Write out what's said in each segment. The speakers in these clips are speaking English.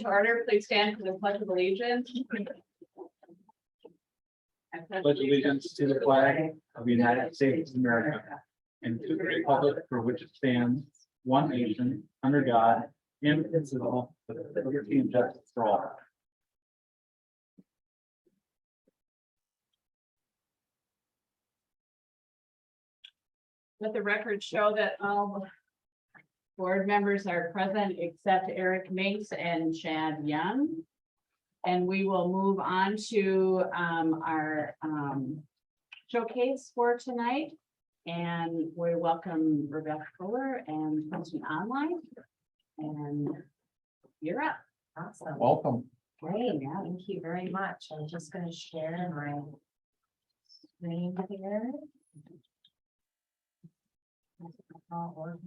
Order, please stand for the pledge of allegiance. Pledge allegiance to the flag of the United States of America and to the republic for which it stands, one nation, under God, indivisible, with liberty and justice for all. Let the record show that all board members are present except Eric Minks and Chad Young. And we will move on to our showcase for tonight. And we welcome Rebecca Fuller and Princeton Online. And you're up. Awesome. Welcome. Great. Yeah, thank you very much. I'm just going to share my screen here. All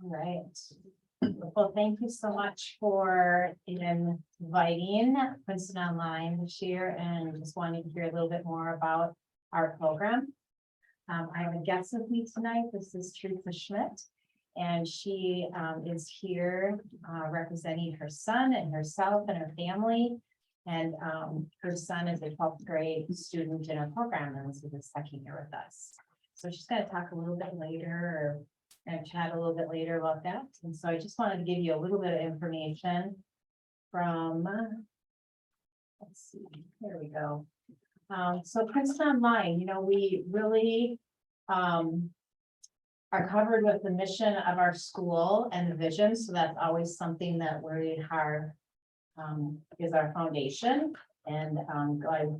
right. Well, thank you so much for inviting Princeton Online this year and just wanting to hear a little bit more about our program. I have a guest with me tonight. This is Teresa Schmidt, and she is here representing her son and herself and her family. And her son is a 12th grade student in our program, and this is his second year with us. So she's going to talk a little bit later and chat a little bit later about that. And so I just wanted to give you a little bit of information from, let's see, there we go. So Princeton Online, you know, we really are covered with the mission of our school and the vision. So that's always something that we are is our foundation and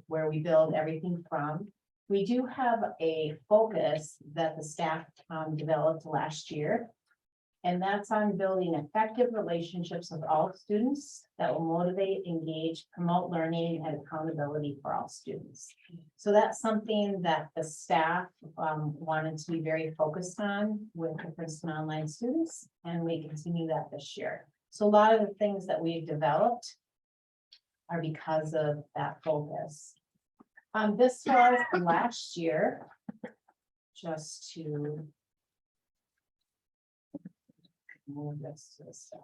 where we build everything from. We do have a focus that the staff developed last year, and that's on building effective relationships with all students that will motivate, engage, promote learning and accountability for all students. So that's something that the staff wanted to be very focused on with the Princeton Online students, and we continue that this year. So a lot of the things that we've developed are because of that focus. This was last year, just to move this to the side.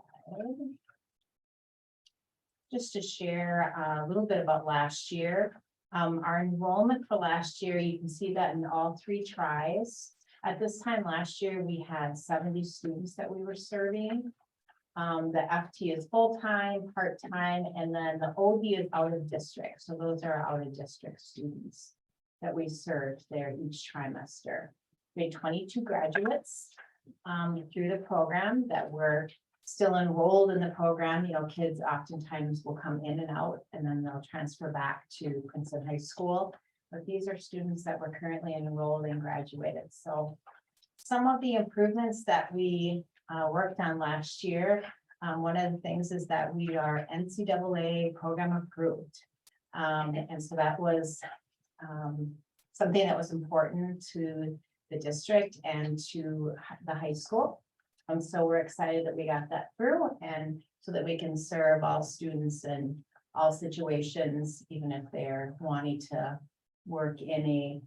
Just to share a little bit about last year. Our enrollment for last year, you can see that in all three tries. At this time last year, we had 70 students that we were serving. The FT is full-time, part-time, and then the OD is out of district. So those are out of district students that we served there each trimester. We had 22 graduates through the program that were still enrolled in the program. You know, kids oftentimes will come in and out and then they'll transfer back to Princeton High School. But these are students that were currently enrolled and graduated. So some of the improvements that we worked on last year. One of the things is that we are NCAA program approved. And so that was something that was important to the district and to the high school. And so we're excited that we got that through, and so that we can serve all students in all situations, even if they're wanting to work in a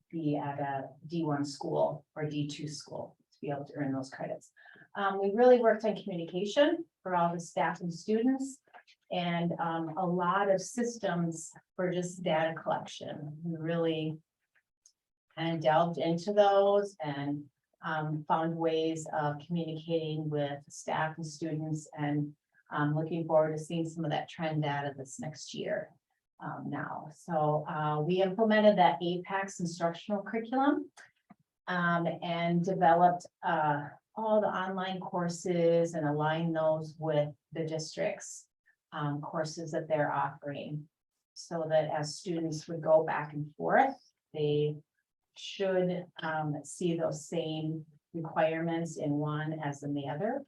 be at a D1 school or D2 school. Be able to earn those credits. We really worked on communication for all the staff and students, and a lot of systems for just data collection. We really kind of delved into those and found ways of communicating with staff and students, and looking forward to seeing some of that trend data this next year now. So we implemented that APACS instructional curriculum. And developed all the online courses and align those with the district's courses that they're offering, so that as students would go back and forth, they should see those same requirements in one as in the other.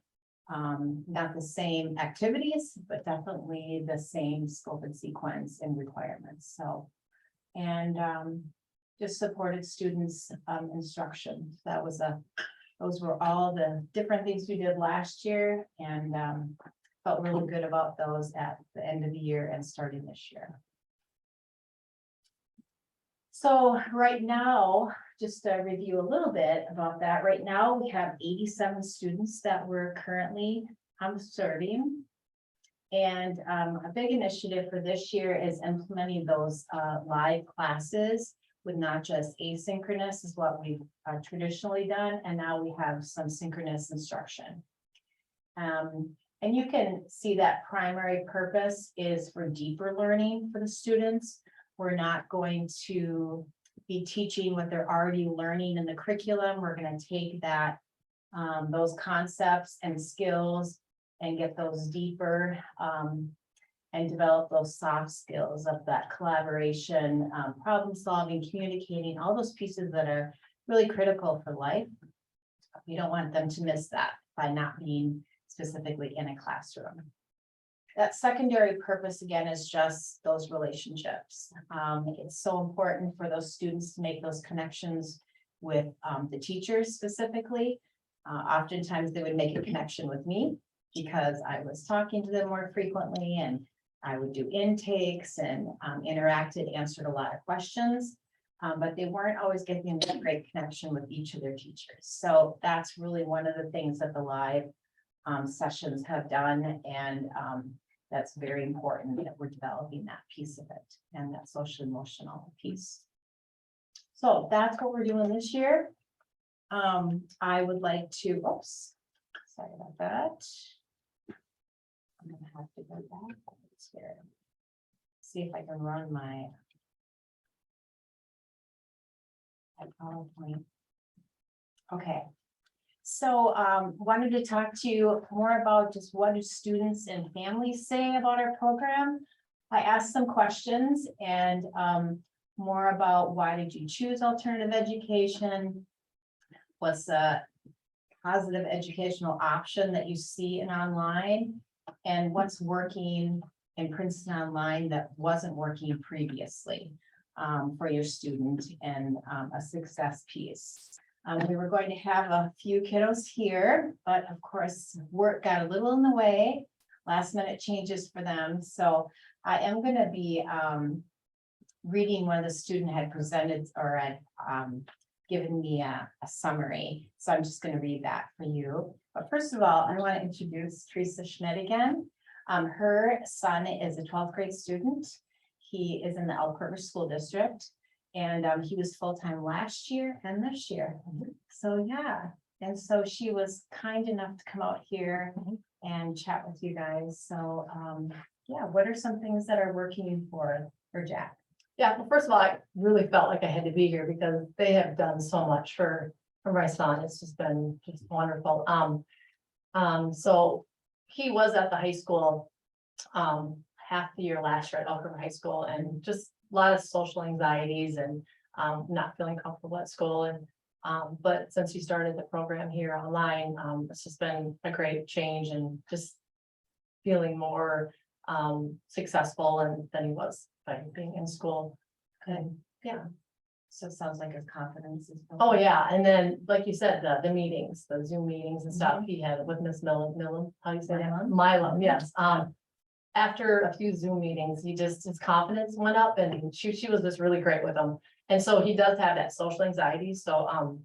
Not the same activities, but definitely the same scope and sequence and requirements. So, and just supported students instruction. Those were all the different things we did last year, and felt really good about those at the end of the year and starting this year. So right now, just to review a little bit about that, right now we have 87 students that we're currently serving. And a big initiative for this year is implementing those live classes with not just asynchronous is what we've traditionally done, and now we have some synchronous instruction. And you can see that primary purpose is for deeper learning for the students. We're not going to be teaching what they're already learning in the curriculum. We're going to take that, those concepts and skills and get those deeper, and develop those soft skills of that collaboration, problem solving, communicating, all those pieces that are really critical for life. You don't want them to miss that by not being specifically in a classroom. That secondary purpose, again, is just those relationships. It's so important for those students to make those connections with the teachers specifically. Oftentimes they would make a connection with me because I was talking to them more frequently, and I would do intakes and interacted, answered a lot of questions. But they weren't always getting a great connection with each of their teachers. So that's really one of the things that the live sessions have done, and that's very important that we're developing that piece of it and that social emotional piece. So that's what we're doing this year. I would like to, oops, sorry about that. I'm gonna have to go back here. See if I can run my PowerPoint. Okay. So wanted to talk to you more about just what do students and families say about our program. I asked some questions and more about why did you choose alternative education? What's a positive educational option that you see in online? And what's working in Princeton Online that wasn't working previously for your student, and a success piece. We were going to have a few kiddos here, but of course, work got a little in the way, last minute changes for them. So I am going to be reading what the student had presented or had given me a summary. So I'm just going to read that for you. But first of all, I want to introduce Teresa Schmidt again. Her son is a 12th grade student. He is in the Elk River School District. And he was full-time last year and this year. So yeah, and so she was kind enough to come out here and chat with you guys. So yeah, what are some things that are working for Jack? Yeah, well, first of all, I really felt like I had to be here because they have done so much for my son. It's just been just wonderful. So he was at the high school half the year last year at Elk River High School, and just a lot of social anxieties and not feeling comfortable at school. And but since he started the program here online, it's just been a great change and just feeling more successful than he was by being in school. And yeah. So it sounds like his confidence is. Oh, yeah. And then, like you said, the meetings, the Zoom meetings and stuff he had with Miss Milam, how do you say that? Milam, yes. After a few Zoom meetings, his confidence went up, and she was just really great with him. And so he does have that social anxiety. So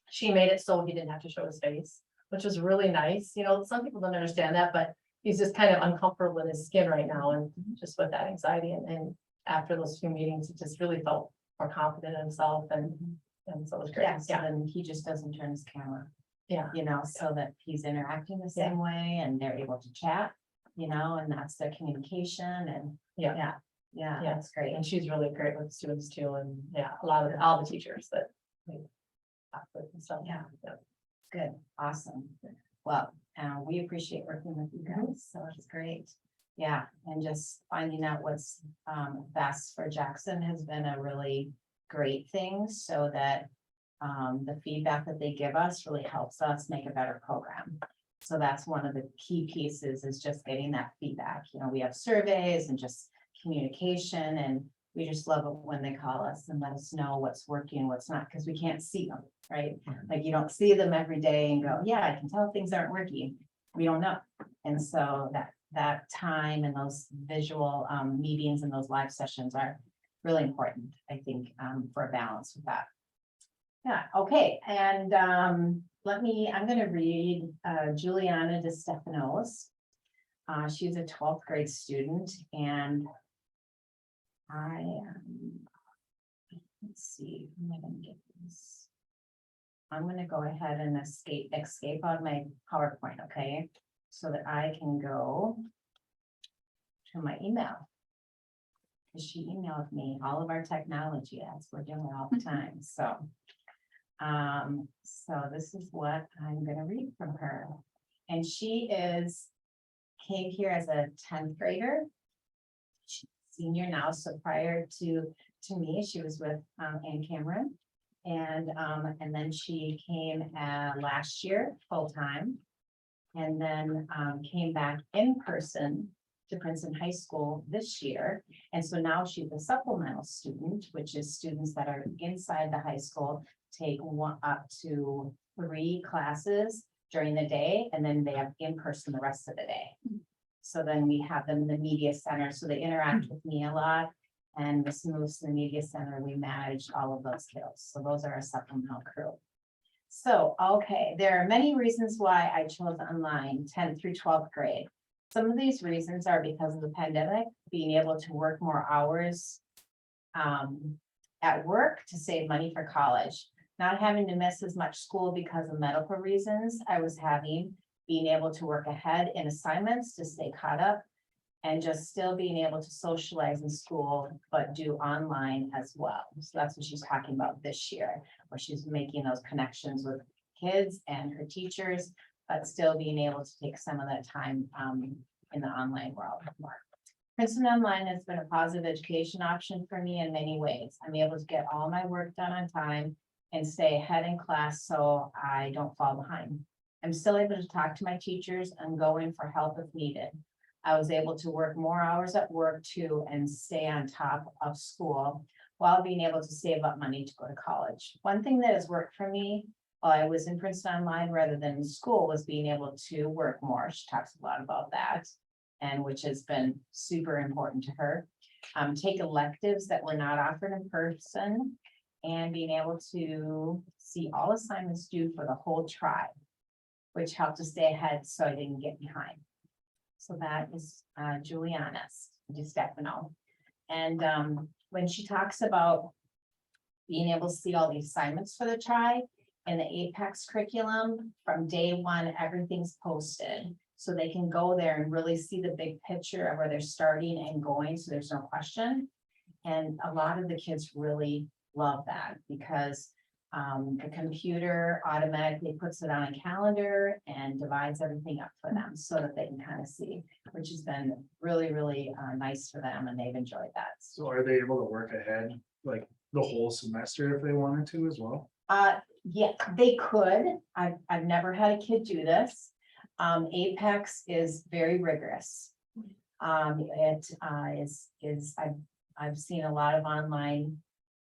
she made it so he didn't have to show his face, which was really nice. You know, some people don't understand that, but he's just kind of uncomfortable in his skin right now, and just with that anxiety. And after those few meetings, he just really felt more confident in himself, and so it was great. Yeah, so then he just doesn't turn his camera. Yeah. You know, so that he's interacting the same way and they're able to chat, you know, and that's their communication, and yeah, that's great. And she's really great with students too, and yeah, all the teachers that we talk with and stuff. Yeah. Good, awesome. Well, we appreciate working with you guys, so it's great. Yeah, and just finding out what's best for Jackson has been a really great thing, so that the feedback that they give us really helps us make a better program. So that's one of the key pieces, is just getting that feedback. You know, we have surveys and just communication, and we just love it when they call us and let us know what's working, what's not, because we can't see them, right? Like, you don't see them every day and go, yeah, I can tell things aren't working. We don't know. And so that time and those visual meetings and those live sessions are really important, I think, for a balance with that. Yeah, okay, and I'm gonna read Juliana De Stefanos. She's a 12th grade student and let's see, how am I gonna get this? I'm gonna go ahead and escape out of my PowerPoint, okay? So that I can go to my email. Because she emailed me all of our technology as we're doing all the time, so. So this is what I'm gonna read from her. And she came here as a 10th grader. She's a senior now, so prior to me, she was with Ann Cameron. And then she came last year, full-time. And then came back in person to Princeton High School this year. And so now she's a supplemental student, which is students that are inside the high school, take one up to 3 classes during the day, and then they have in person the rest of the day. So then we have them in the media center, so they interact with me a lot. And this moves to the media center, we manage all of those kiddos. So those are our supplemental crew. So, okay, there are many reasons why I chose online 10th through 12th grade. Some of these reasons are because of the pandemic, being able to work more hours at work to save money for college. Not having to miss as much school because of medical reasons I was having, being able to work ahead in assignments to stay caught up, and just still being able to socialize in school, but do online as well. So that's what she's talking about this year, where she's making those connections with kids and her teachers, but still being able to take some of that time in the online world more. Princeton Online has been a positive education option for me in many ways. I'm able to get all my work done on time and stay ahead in class so I don't fall behind. I'm still able to talk to my teachers and go in for help if needed. I was able to work more hours at work too and stay on top of school while being able to save up money to go to college. One thing that has worked for me while I was in Princeton Online rather than in school was being able to work more. She talks a lot about that, and which has been super important to her. Take electives that were not offered in person and being able to see all assignments due for the whole tribe, which helped to stay ahead so I didn't get behind. So that is Juliana De Stefano. And when she talks about being able to see all the assignments for the tribe and the Apex curriculum, from day one, everything's posted. So they can go there and really see the big picture of where they're starting and going, so there's no question. And a lot of the kids really love that because the computer automatically puts it on a calendar and divides everything up for them so that they can kind of see, which has been really, really nice for them, and they've enjoyed that. So are they able to work ahead, like the whole semester if they wanted to as well? Yeah, they could. I've never had a kid do this. Apex is very rigorous. I've seen a lot of online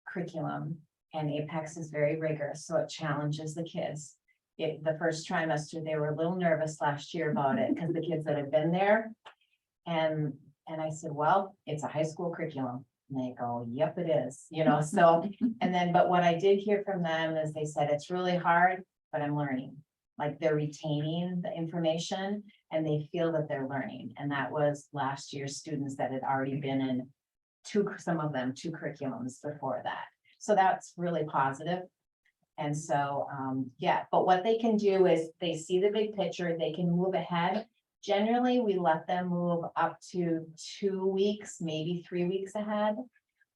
curriculum, and Apex is very rigorous, so it challenges the kids. The first trimester, they were a little nervous last year about it because the kids that have been there. And I said, well, it's a high school curriculum. And they go, yep, it is, so, but what I did hear from them is they said, it's really hard, but I'm learning. Like they're retaining the information and they feel that they're learning. And that was last year's students that had already been in some of them two curriculums before that. So that's really positive. And so, yeah, but what they can do is they see the big picture, they can move ahead. Generally, we let them move up to 2 weeks, maybe 3 weeks ahead.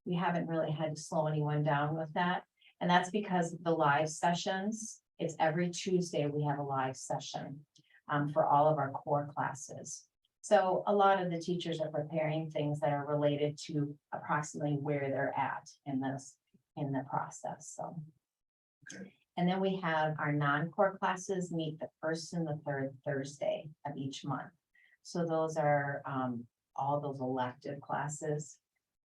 We haven't really had to slow anyone down with that. And that's because of the live sessions. It's every Tuesday we have a live session for all of our core classes. So a lot of the teachers are preparing things that are related to approximately where they're at in the process, so. Okay. And then we have our non-core classes meet the first and the third Thursday of each month. So those are all those elective classes.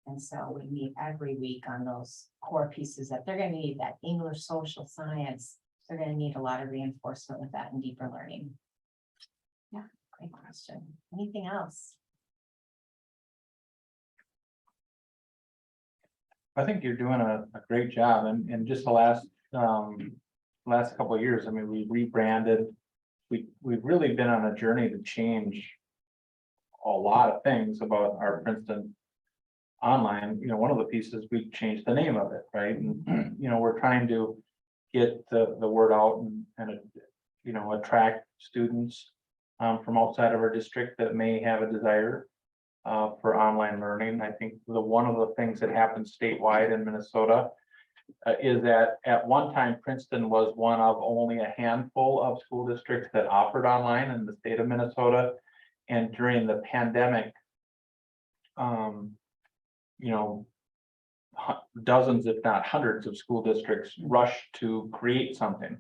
And so we meet every week on those core pieces that they're going to need, that English, social science. They're going to need a lot of reinforcement with that and deeper learning. Yeah, great question. Anything else? I think you're doing a great job, and just the last last couple of years. I mean, we rebranded. We've really been on a journey to change a lot of things about our Princeton online. You know, one of the pieces, we changed the name of it, right? And, you know, we're trying to get the word out and, you know, attract students from outside of our district that may have a desire for online learning. I think one of the things that happened statewide in Minnesota is that at one time Princeton was one of only a handful of school districts that offered online in the state of Minnesota. And during the pandemic, you know, dozens, if not hundreds of school districts rushed to create something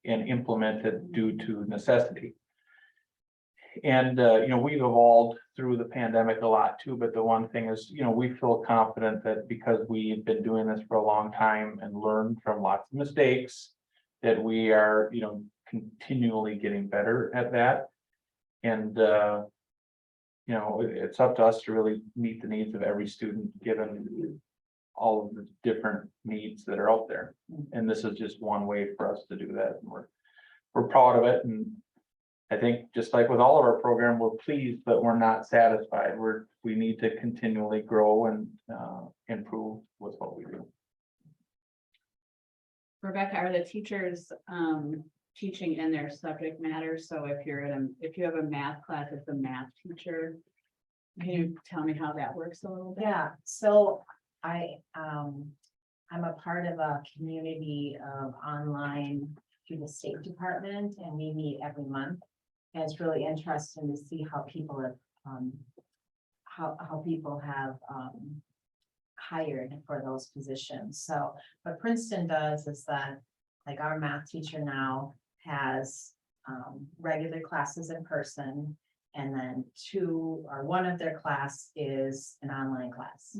and implement it due to necessity. And, you know, we've evolved through the pandemic a lot too, but the one thing is, you know, we feel confident that because we've been doing this for a long time and learned from lots of mistakes, that we are, you know, continually getting better at that. And, you know, it's up to us to really meet the needs of every student, given all of the different needs that are out there. And this is just one way for us to do that. And we're proud of it. And I think just like with all of our program, we're pleased, but we're not satisfied. We need to continually grow and improve with what we do. Rebecca, are the teachers teaching in their subject matter? So if you have a math class, it's a math teacher. Can you tell me how that works a little bit? Yeah, so I'm a part of a community of online through the State Department, and we meet every month. And it's really interesting to see how people have, how people have hired for those positions. So what Princeton does is that, like, our math teacher now has regular classes in person, and then one of their class is an online class.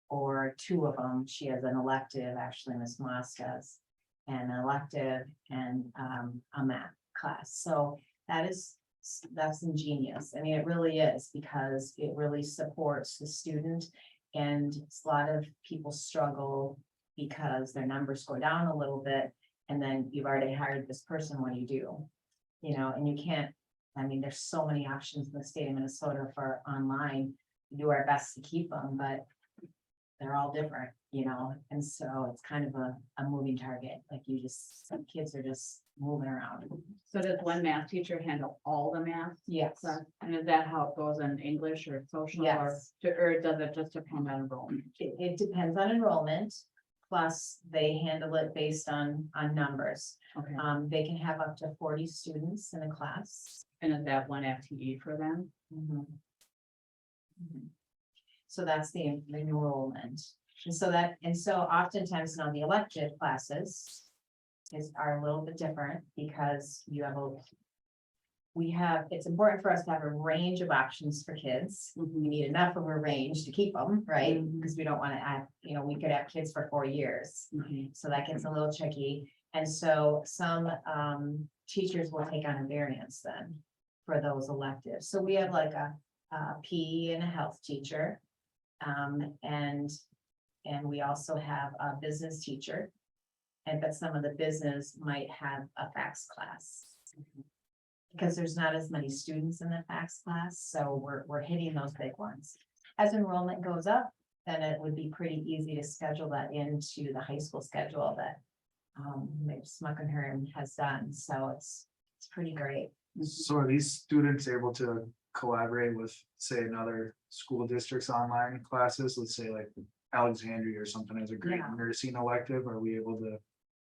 Or two of them, she has an elective, actually Ms. Moss does, an elective and a math class. So that's ingenious. I mean, it really is, because it really supports the student. And a lot of people struggle because their numbers go down a little bit, and then you've already hired this person, what do you do? You know, and you can't, I mean, there's so many options in the state of Minnesota for online. We do our best to keep them, but they're all different, you know, and so it's kind of a moving target. Like, some kids are just moving around. So does one math teacher handle all the math? Yes. And is that how it goes in English or social? Yes. Or does it just depend on enrollment? It depends on enrollment, plus they handle it based on numbers. Okay. They can have up to 40 students in a class. And is that one FTE for them? So that's the enrollment. And so oftentimes now the elective classes are a little bit different, because it's important for us to have a range of options for kids. We need enough of a range to keep them, right? Because we don't want to add, you know, we could have kids for 4 years. So that gets a little tricky. And so some teachers will take on a variance then for those electives. So we have like a PE and a health teacher. And we also have a business teacher. But some of the business might have a FACS class, because there's not as many students in the FACS class. So we're hitting those big ones. As enrollment goes up, then it would be pretty easy to schedule that into the high school schedule that Ms. Muckenhirn has done. So it's pretty great. So are these students able to collaborate with, say, another school district's online classes? Let's say like Alexandria or something as a great Yeah. nursing elective. Are we able to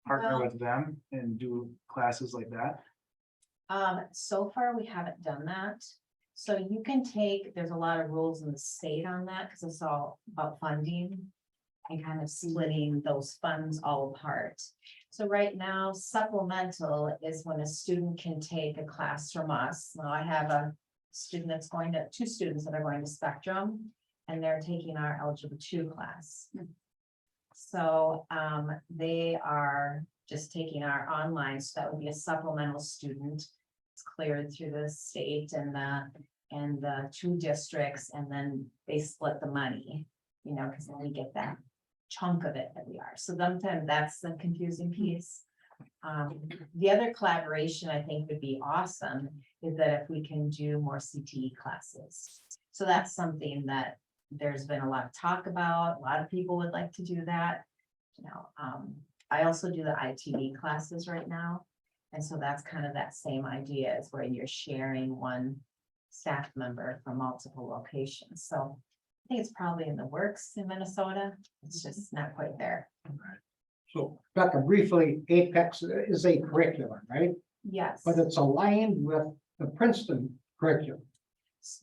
partner Well- with them and do classes like that? So far, we haven't done that. So you can there's a lot of rules in the state on that, because it's all about funding and kind of splitting those funds all apart. So right now, supplemental is when a student can take a class from us. Now I have a student that's two students that are going to Spectrum, and they're taking our Algebra 2 class. So they are just taking our online, so that would be a supplemental student. It's cleared through the state and the 2 districts, and then they split the money, you know, because then we get that chunk of it that we are. So sometimes that's the confusing piece. The other collaboration I think would be awesome is that if we can do more CTE classes. So that's something that there's been a lot of talk about. A lot of people would like to do that. You know, I also do the ITV classes right now. And so that's kind of that same idea is where you're sharing one staff member from multiple locations. So I think it's probably in the works in Minnesota. It's just not quite there. So Becca, briefly, Apex is a curriculum, right? Yes. But it's aligned with the Princeton curriculum.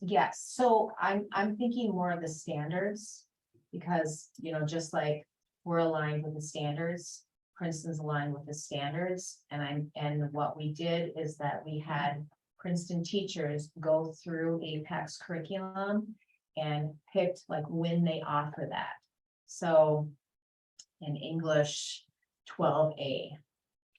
Yes, so I'm thinking more of the standards. Because, you know, just like we're aligned with the standards, Princeton's aligned with the standards. And what we did is that we had Princeton teachers go through Apex curriculum and picked like when they offer that. So in English 12A,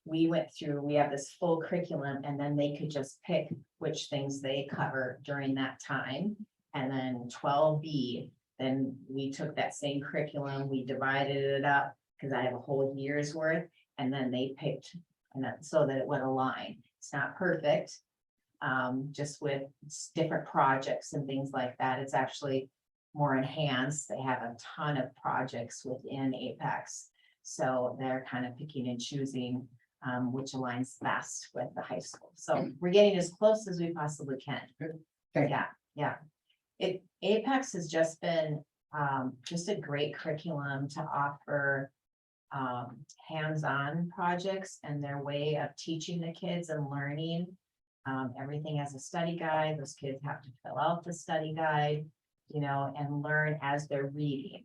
we went through, we have this full curriculum, and then they could just pick which things they cover during that time. And then 12B, then we took that same curriculum, we divided it up, because I have a whole year's worth, and then they picked, and that, so that it would align. It's not perfect. Just with different projects and things like that, it's actually more enhanced. They have a ton of projects within Apex. So they're kind of picking and choosing which aligns best with the high school. So we're getting as close as we possibly can. Thank you. Yeah. Apex has just been just a great curriculum to offer hands-on projects and their way of teaching the kids and learning. Everything has a study guide. Those kids have to fill out the study guide, you know, and learn as they're reading.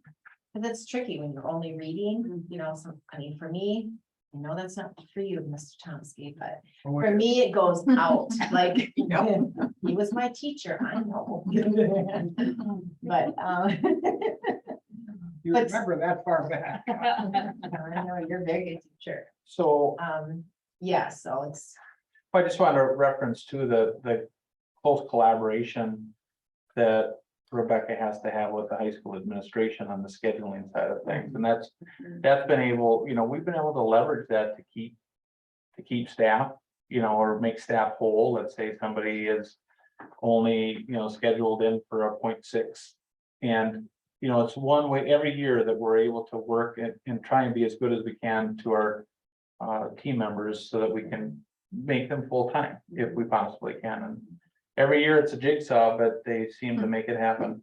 Because it's tricky when you're only reading, you know, I mean, for me, I know that's not for you, Mr. Chomsky, but for me, it goes out, like, you know, he was my teacher, I know. But, You but- remember that far back. I know, you're a very good teacher. So Yeah, so it's, I just want to reference to the close collaboration that Rebecca has to have with the high school administration on the scheduling side of things. And that's been able, you know, we've been able to leverage that to keep staff, you know, or make staff whole. Let's say somebody is only, you know, scheduled in for a 0.6. And, you know, it's one way every year that we're able to work and try and be as good as we can to our team members so that we can make them full-time if we possibly can. And every year it's a jigsaw, but they seem to make it happen.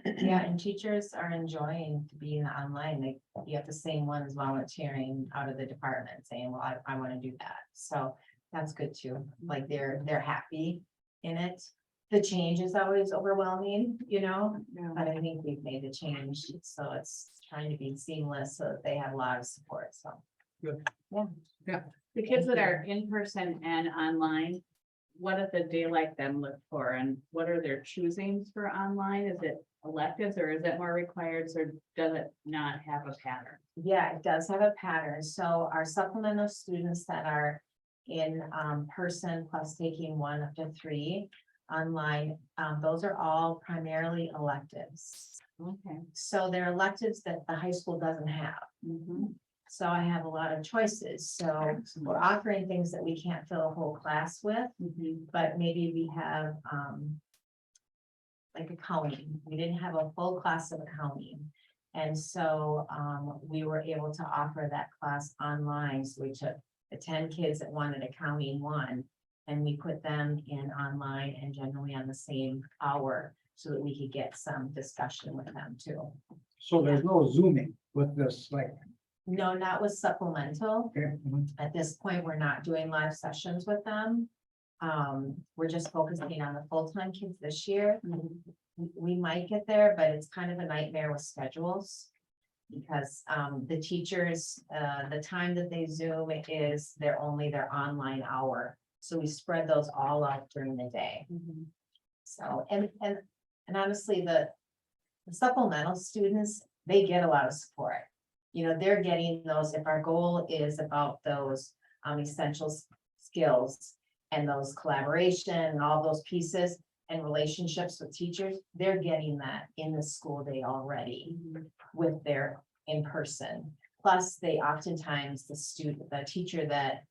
yeah, and teachers are enjoying being online. You have the same ones volunteering out of the department saying, well, I want to do that. So that's good too. Like they're happy in it. The change is always overwhelming, you know, but I think we've made the change. So it's trying to be seamless so that they have a lot of support. So. Good. Yeah. The kids that are in person and online, what does a day like them look for, and what are their choosings for online? Is it electives or is it more required, or does it not have a pattern? Yeah, it does have a pattern. So our supplemental students that are in person plus taking 1 up to 3 online, those are all primarily electives. Okay. So they're electives that the high school doesn't have. Mhm. So I have a lot of choices. So we're offering things that we can't fill a whole class with, Mhm. but maybe we have like accounting. We didn't have a full class of accounting. And so we were able to offer that class online. So we took the 10 kids that wanted accounting 1, and we put them in online and generally on the same hour so that we could get some discussion with them too. So there's no zooming with this, like. No, not with supplemental. Okay, At this point, we're not doing live sessions with them. We're just focusing on the full-time kids this year. We might get there, but it's kind of a nightmare with schedules. Because the teachers, the time that they Zoom is their online hour. So we spread those all out during the day. So, and honestly, the supplemental students, they get a lot of support. You know, they're getting those, if our goal is about those essential skills and those collaboration and all those pieces and relationships with teachers, they're getting that in the school day already with their in person. Plus, they oftentimes, the teacher that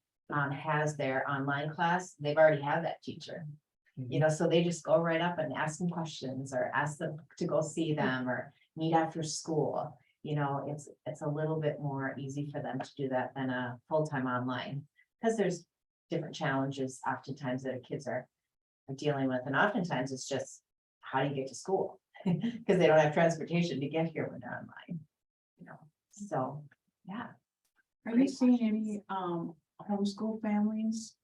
has their online class, they've already had that teacher. You know, so they just go right up and ask them questions or ask them to go see them or meet after school. You know, it's a little bit more easy for them to do that than a full-time online. Because there's different challenges oftentimes that kids are dealing with. And oftentimes it's just, how do you get to school? Because they don't have transportation to get here when they're online. You know, so, yeah. Are you seeing any homeschool families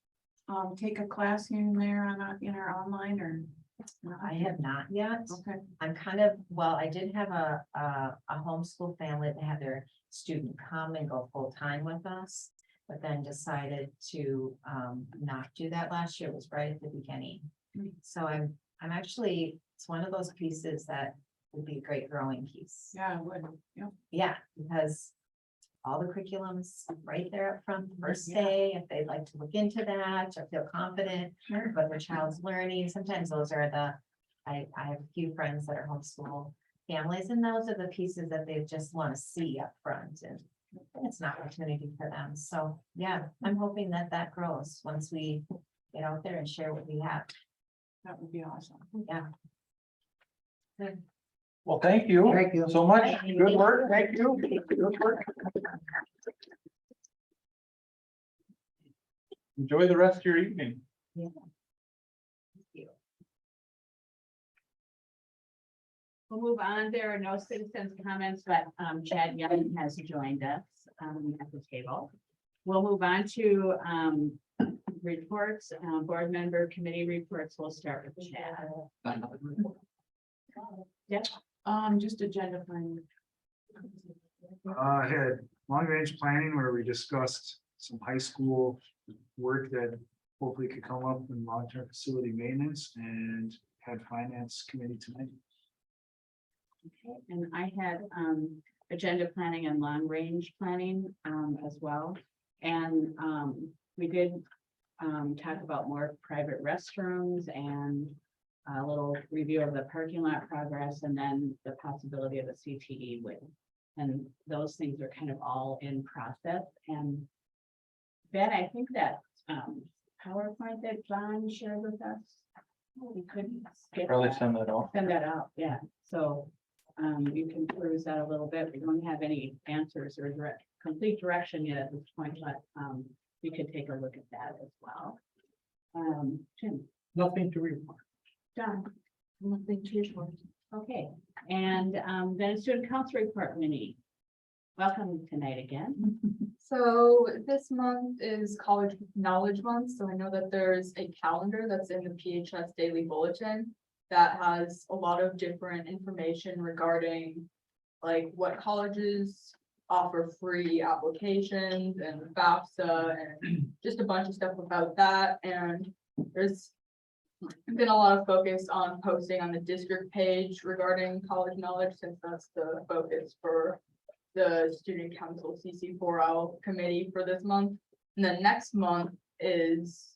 take a class here and there in our online or? I have not yet. Okay. I'm kind of, well, I did have a homeschool family that had their student come and go full time with us, but then decided to not do that last year. It was right at the beginning. So I'm actually, it's one of those pieces that would be a great growing piece. Yeah, I would. Yeah. Yeah, because all the curriculums right there up front, the first Yeah. day, if they'd like to look into that or feel confident about their child's learning, sometimes those are I have a few friends that are homeschool families, and those are the pieces that they just want to see up front, and it's an opportunity for them. So, yeah, I'm hoping that grows once we get out there and share what we have. That would be awesome. Yeah. Good. Well, thank you. Thank you. So much. Thank you. Good work. Thank you. Good work. Enjoy the rest of your evening. Thank you. We'll move on. There are no citizens' comments, but Chad Young has joined us at the table. We'll move on to reports, board member committee reports. We'll start with Chad. Just agenda planning. I had long range planning where we discussed some high school work that hopefully could come up in long-term facility maintenance, and had finance committee tonight. Okay, and I had agenda planning and long range planning as well. And we did talk about more private restrooms and a little review of the parking lot progress, and then the possibility of a CTE win. And those things are kind of all in process. And Ben, I think that PowerPoint that John shared with us, we couldn't get Probably that. send that off. Send that out, yeah. So you can peruse that a little bit. We don't have any answers or complete direction yet at this point, but we could take a look at that as well. Jim, Nothing to report. John, Nothing to report. okay. And then student council report, Minnie. Welcome tonight again. So this month is College Knowledge Month, so I know that there's a calendar that's in the PHS Daily Bulletin that has a lot of different information regarding like what colleges offer free applications and FAFSA and just a bunch of stuff about that. And there's been a lot of focus on posting on the district page regarding college knowledge, since that's the focus for the student council CC4L committee for this month. And then next month is,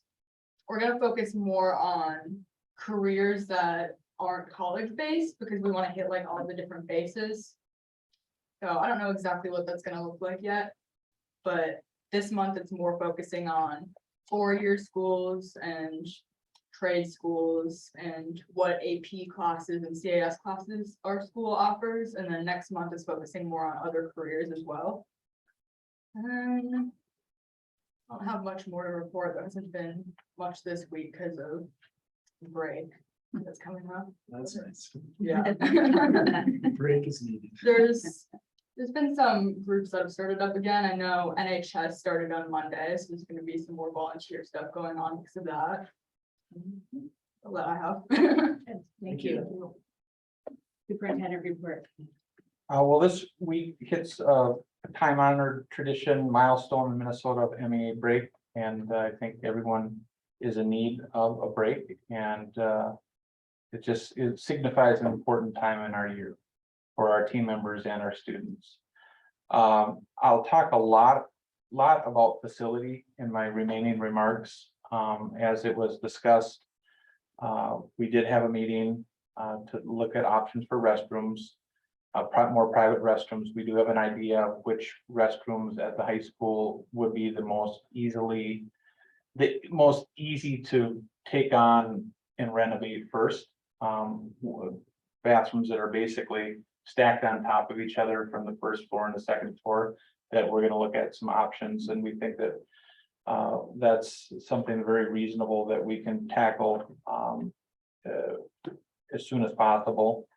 we're gonna focus more on careers that aren't college based, because we want to hit like all the different bases. So I don't know exactly what that's gonna look like yet, but this month it's more focusing on four-year schools and trade schools and what AP classes and CAS classes our school offers. And then next month is focusing more on other careers as well. And I don't have much more to report. There hasn't been much this week because of the break that's coming up. That's nice. Yeah. Break is needed. There's been some groups that have started up again. I know NHS started on Monday, so there's gonna be some more volunteer stuff going on because of that. That I have. Thank you. Superintendent report. Well, this week hits a time honored tradition milestone in Minnesota of MEA break. And I think everyone is in need of a break, and it signifies an important time in our year for our team members and our students. I'll talk a lot about facility in my remaining remarks. As it was discussed, we did have a meeting to look at options for restrooms. more private restrooms. We do have an idea of which restrooms at the high school would be the most easy to take on and renovate first. Bathrooms that are basically stacked on top of each other from the first floor and the second floor, that we're gonna look at some options, and we think that that's something very reasonable that we can tackle as soon as possible.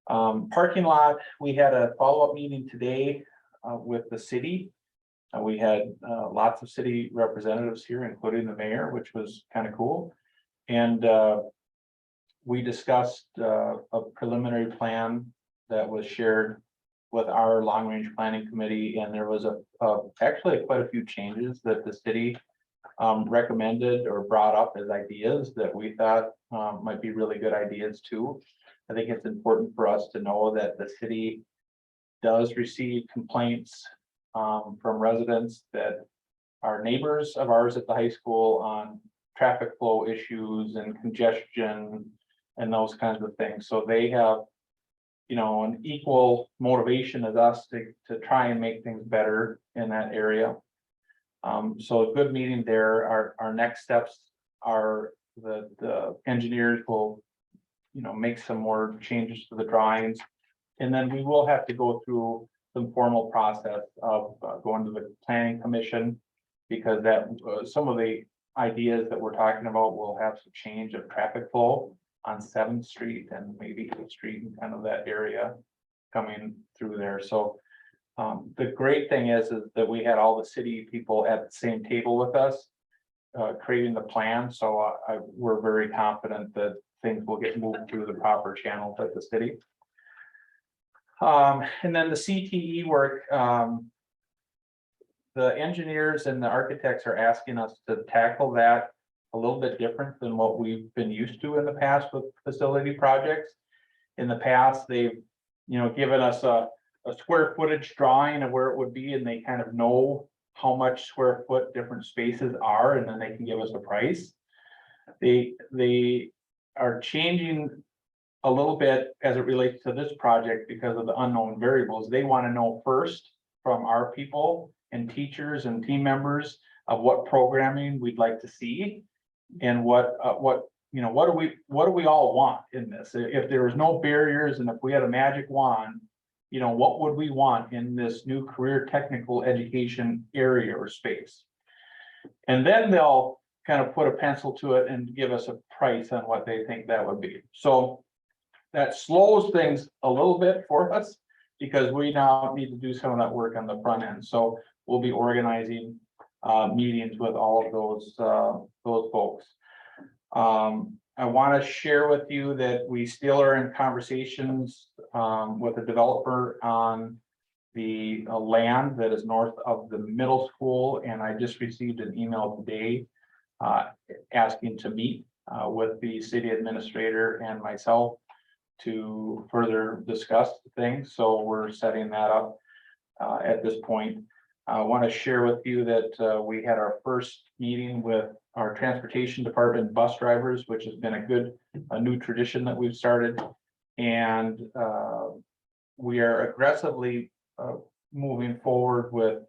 Parking lot, we had a follow-up meeting today with the city. We had lots of city representatives here, including the mayor, which was kind of cool. And we discussed a preliminary plan that was shared with our long-range planning committee, and there was actually quite a few changes that the city recommended or brought up as ideas that we thought might be really good ideas too. I think it's important for us to know that the city does receive complaints from residents that are neighbors of ours at the high school on traffic flow issues and congestion and those kinds of things. So they have, you know, an equal motivation as us to try and make things better in that area. So a good meeting there. Our next steps are the engineers will, you know, make some more changes to the drawings. And then we will have to go through some formal process of going to the planning commission, because that some of the ideas that we're talking about will have some change of traffic flow on 7th Street and maybe 8th Street and kind of that area coming through there. So the great thing is that we had all the city people at the same table with us creating the plan. So we're very confident that things will get moved through the proper channels at the city. And then the CTE work, the engineers and the architects are asking us to tackle that a little bit different than what we've been used to in the past with facility projects. In the past, they've, you know, given us a square footage drawing of where it would be, and they kind of know how much square foot different spaces are, and then they can give us a price. They are changing a little bit as it relates to this project because of the unknown variables. They want to know first from our people and teachers and team members of what programming we'd like to see, and what you know, what do we all want in this? If there was no barriers and if we had a magic wand, you know, what would we want in this new career technical education area or space? And then they'll kind of put a pencil to it and give us a price on what they think that would be. So that slows things a little bit for us, because we now need to do some of that work on the front end. So we'll be organizing meetings with all of those folks. I want to share with you that we still are in conversations with a developer on the land that is north of the middle school, and I just received an email today asking to meet with the city administrator and myself to further discuss things. So we're setting that up at this point. I want to share with you that we had our first meeting with our transportation department bus drivers, which has been a new tradition that we've started. And we are aggressively moving forward with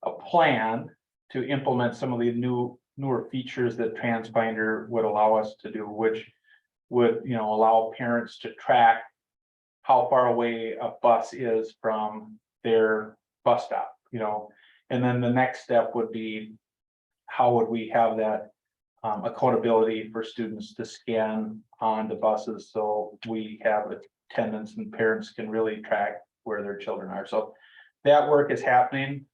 a plan to implement some of the newer features that TransFinder would allow us to do, which would, you know, allow parents to track how far away a bus is from their bus stop, you know. And then the next step would be, how would we have that accountability for students to scan on the buses, so we have attendants and parents can really track where their children are. So that work is happening.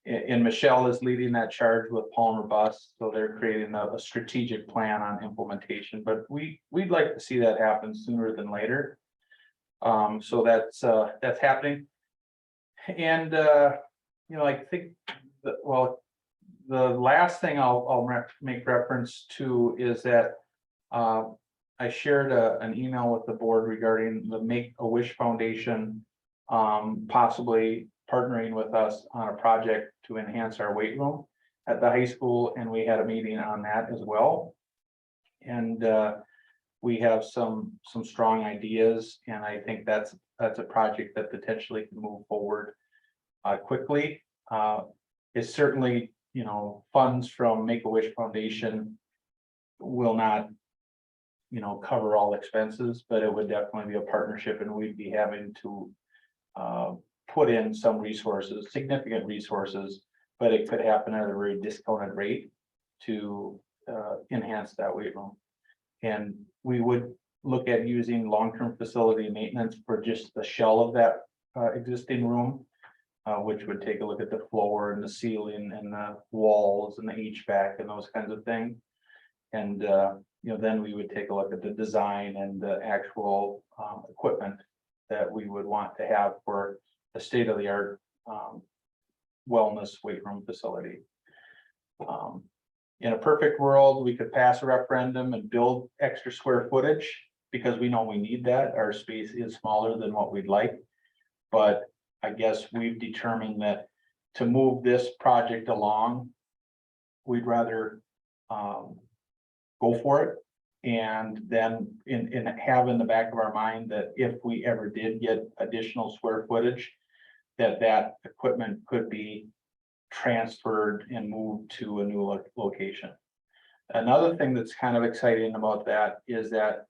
And Michelle is leading that charge with Palmer Bus, so they're creating a strategic plan on implementation. But we'd like to see that happen sooner than later. So that's happening. And you know, I think that, well, the last thing I'll make reference to is that I shared an email with the board regarding the Make-A-Wish Foundation possibly partnering with us on a project to enhance our weight room at the high school, and we had a meeting on that as well. And we have some strong ideas, and I think that's a project that potentially can move forward quickly. It's certainly, funds from Make-A-Wish Foundation will not, cover all expenses, but it would definitely be a partnership, and we'd be having to put in some resources, significant resources, but it could happen at a very discounted rate to enhance that weight room. And we would look at using long-term facility maintenance for just the shell of that existing room, which would take a look at the floor and the ceiling and the walls and the HVAC and those kinds of things. And then we would take a look at the design and the actual equipment that we would want to have for a state-of-the-art wellness weight room facility. In a perfect world, we could pass a referendum and build extra square footage because we know we need that. Our space is smaller than what we'd like. But I guess we've determined that to move this project along, we'd rather go for it. And then have in the back of our mind that if we ever did get additional square footage, that equipment could be transferred and moved to a new location. Another thing that's kind of exciting about that is that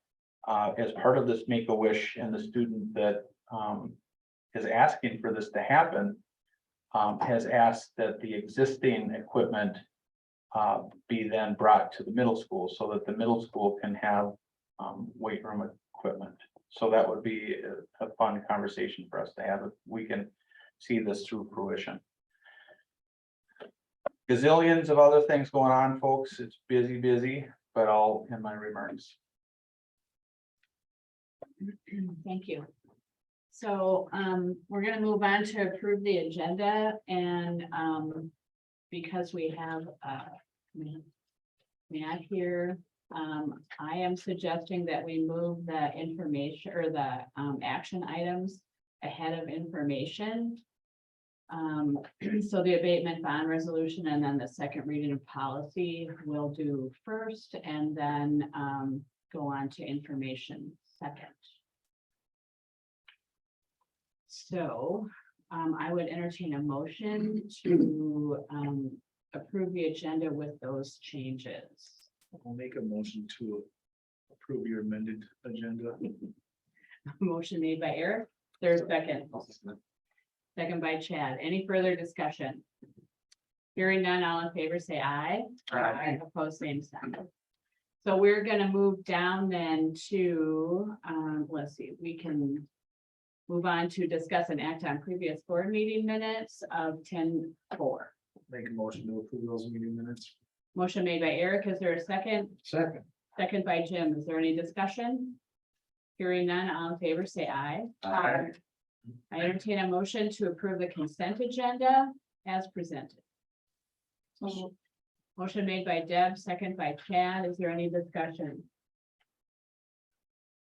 as part of this Make-A-Wish, and the student that is asking for this to happen has asked that the existing equipment be then brought to the middle school so that the middle school can have weight room equipment. So that would be a fun conversation for us to have if we can see this through fruition. Gazillions of other things going on, folks. It's busy, but I'll end my remarks. Thank you. So we're gonna move on to approve the agenda, and because we have Matt here, I am suggesting that we move the information or the action items ahead of information. So the abatement bond resolution and then the second reading of policy we'll do first, and then go on to information second. So I would entertain a motion to approve the agenda with those changes. I'll make a motion to approve your amended agenda. Motion made by Eric, there's second. Second by Chad. Any further discussion? Hearing none, all in favor, say aye. Aye. Opposed, same sign. So we're gonna move down then to, let's see, we can move on to discuss and act on previous board meeting minutes of 10:04. Make a motion to approve those meeting minutes. Motion made by Eric. Is there a second? Second. Second by Jim. Is there any discussion? Hearing none, all in favor, say aye. Aye. I entertain a motion to approve the consent agenda as presented. Motion made by Deb, second by Chad. Is there any discussion?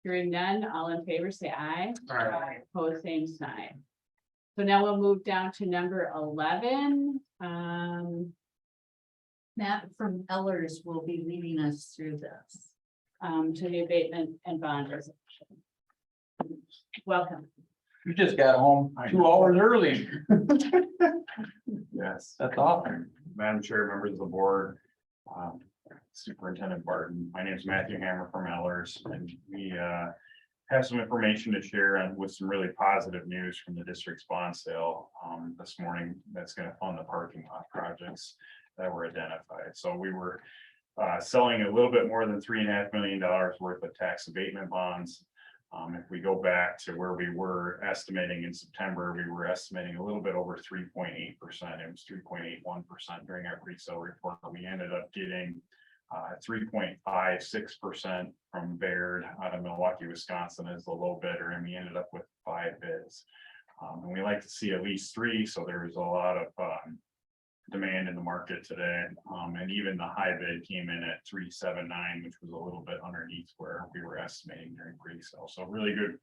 Hearing none, all in favor, say aye. Aye. Opposed, same sign. So now we'll move down to number 11. Matt from Ellers will be leading us through this. To the abatement and bond resolution. Welcome. You just got home 2 hours early. Yes, That's awesome. Madam Chair, members of the board, Superintendent Barton, my name is Matthew Hammer from Ellers, and we have some information to share and with some really positive news from the district's bond sale this morning that's going to fund the parking lot projects that were identified. So we were selling a little bit more than $3.5 million worth of tax abatement bonds. If we go back to where we were estimating in September, we were estimating a little bit over 3.8%. It was 3.81% during our pre-sale report. We ended up getting 3.56% from Baird out of Milwaukee, Wisconsin as the low bidder, and we ended up with 5 bids. And we like to see at least 3, so there's a lot of demand in the market today. And even the high bid came in at 379, which was a little bit underneath where we were estimating during pre-sale. So really good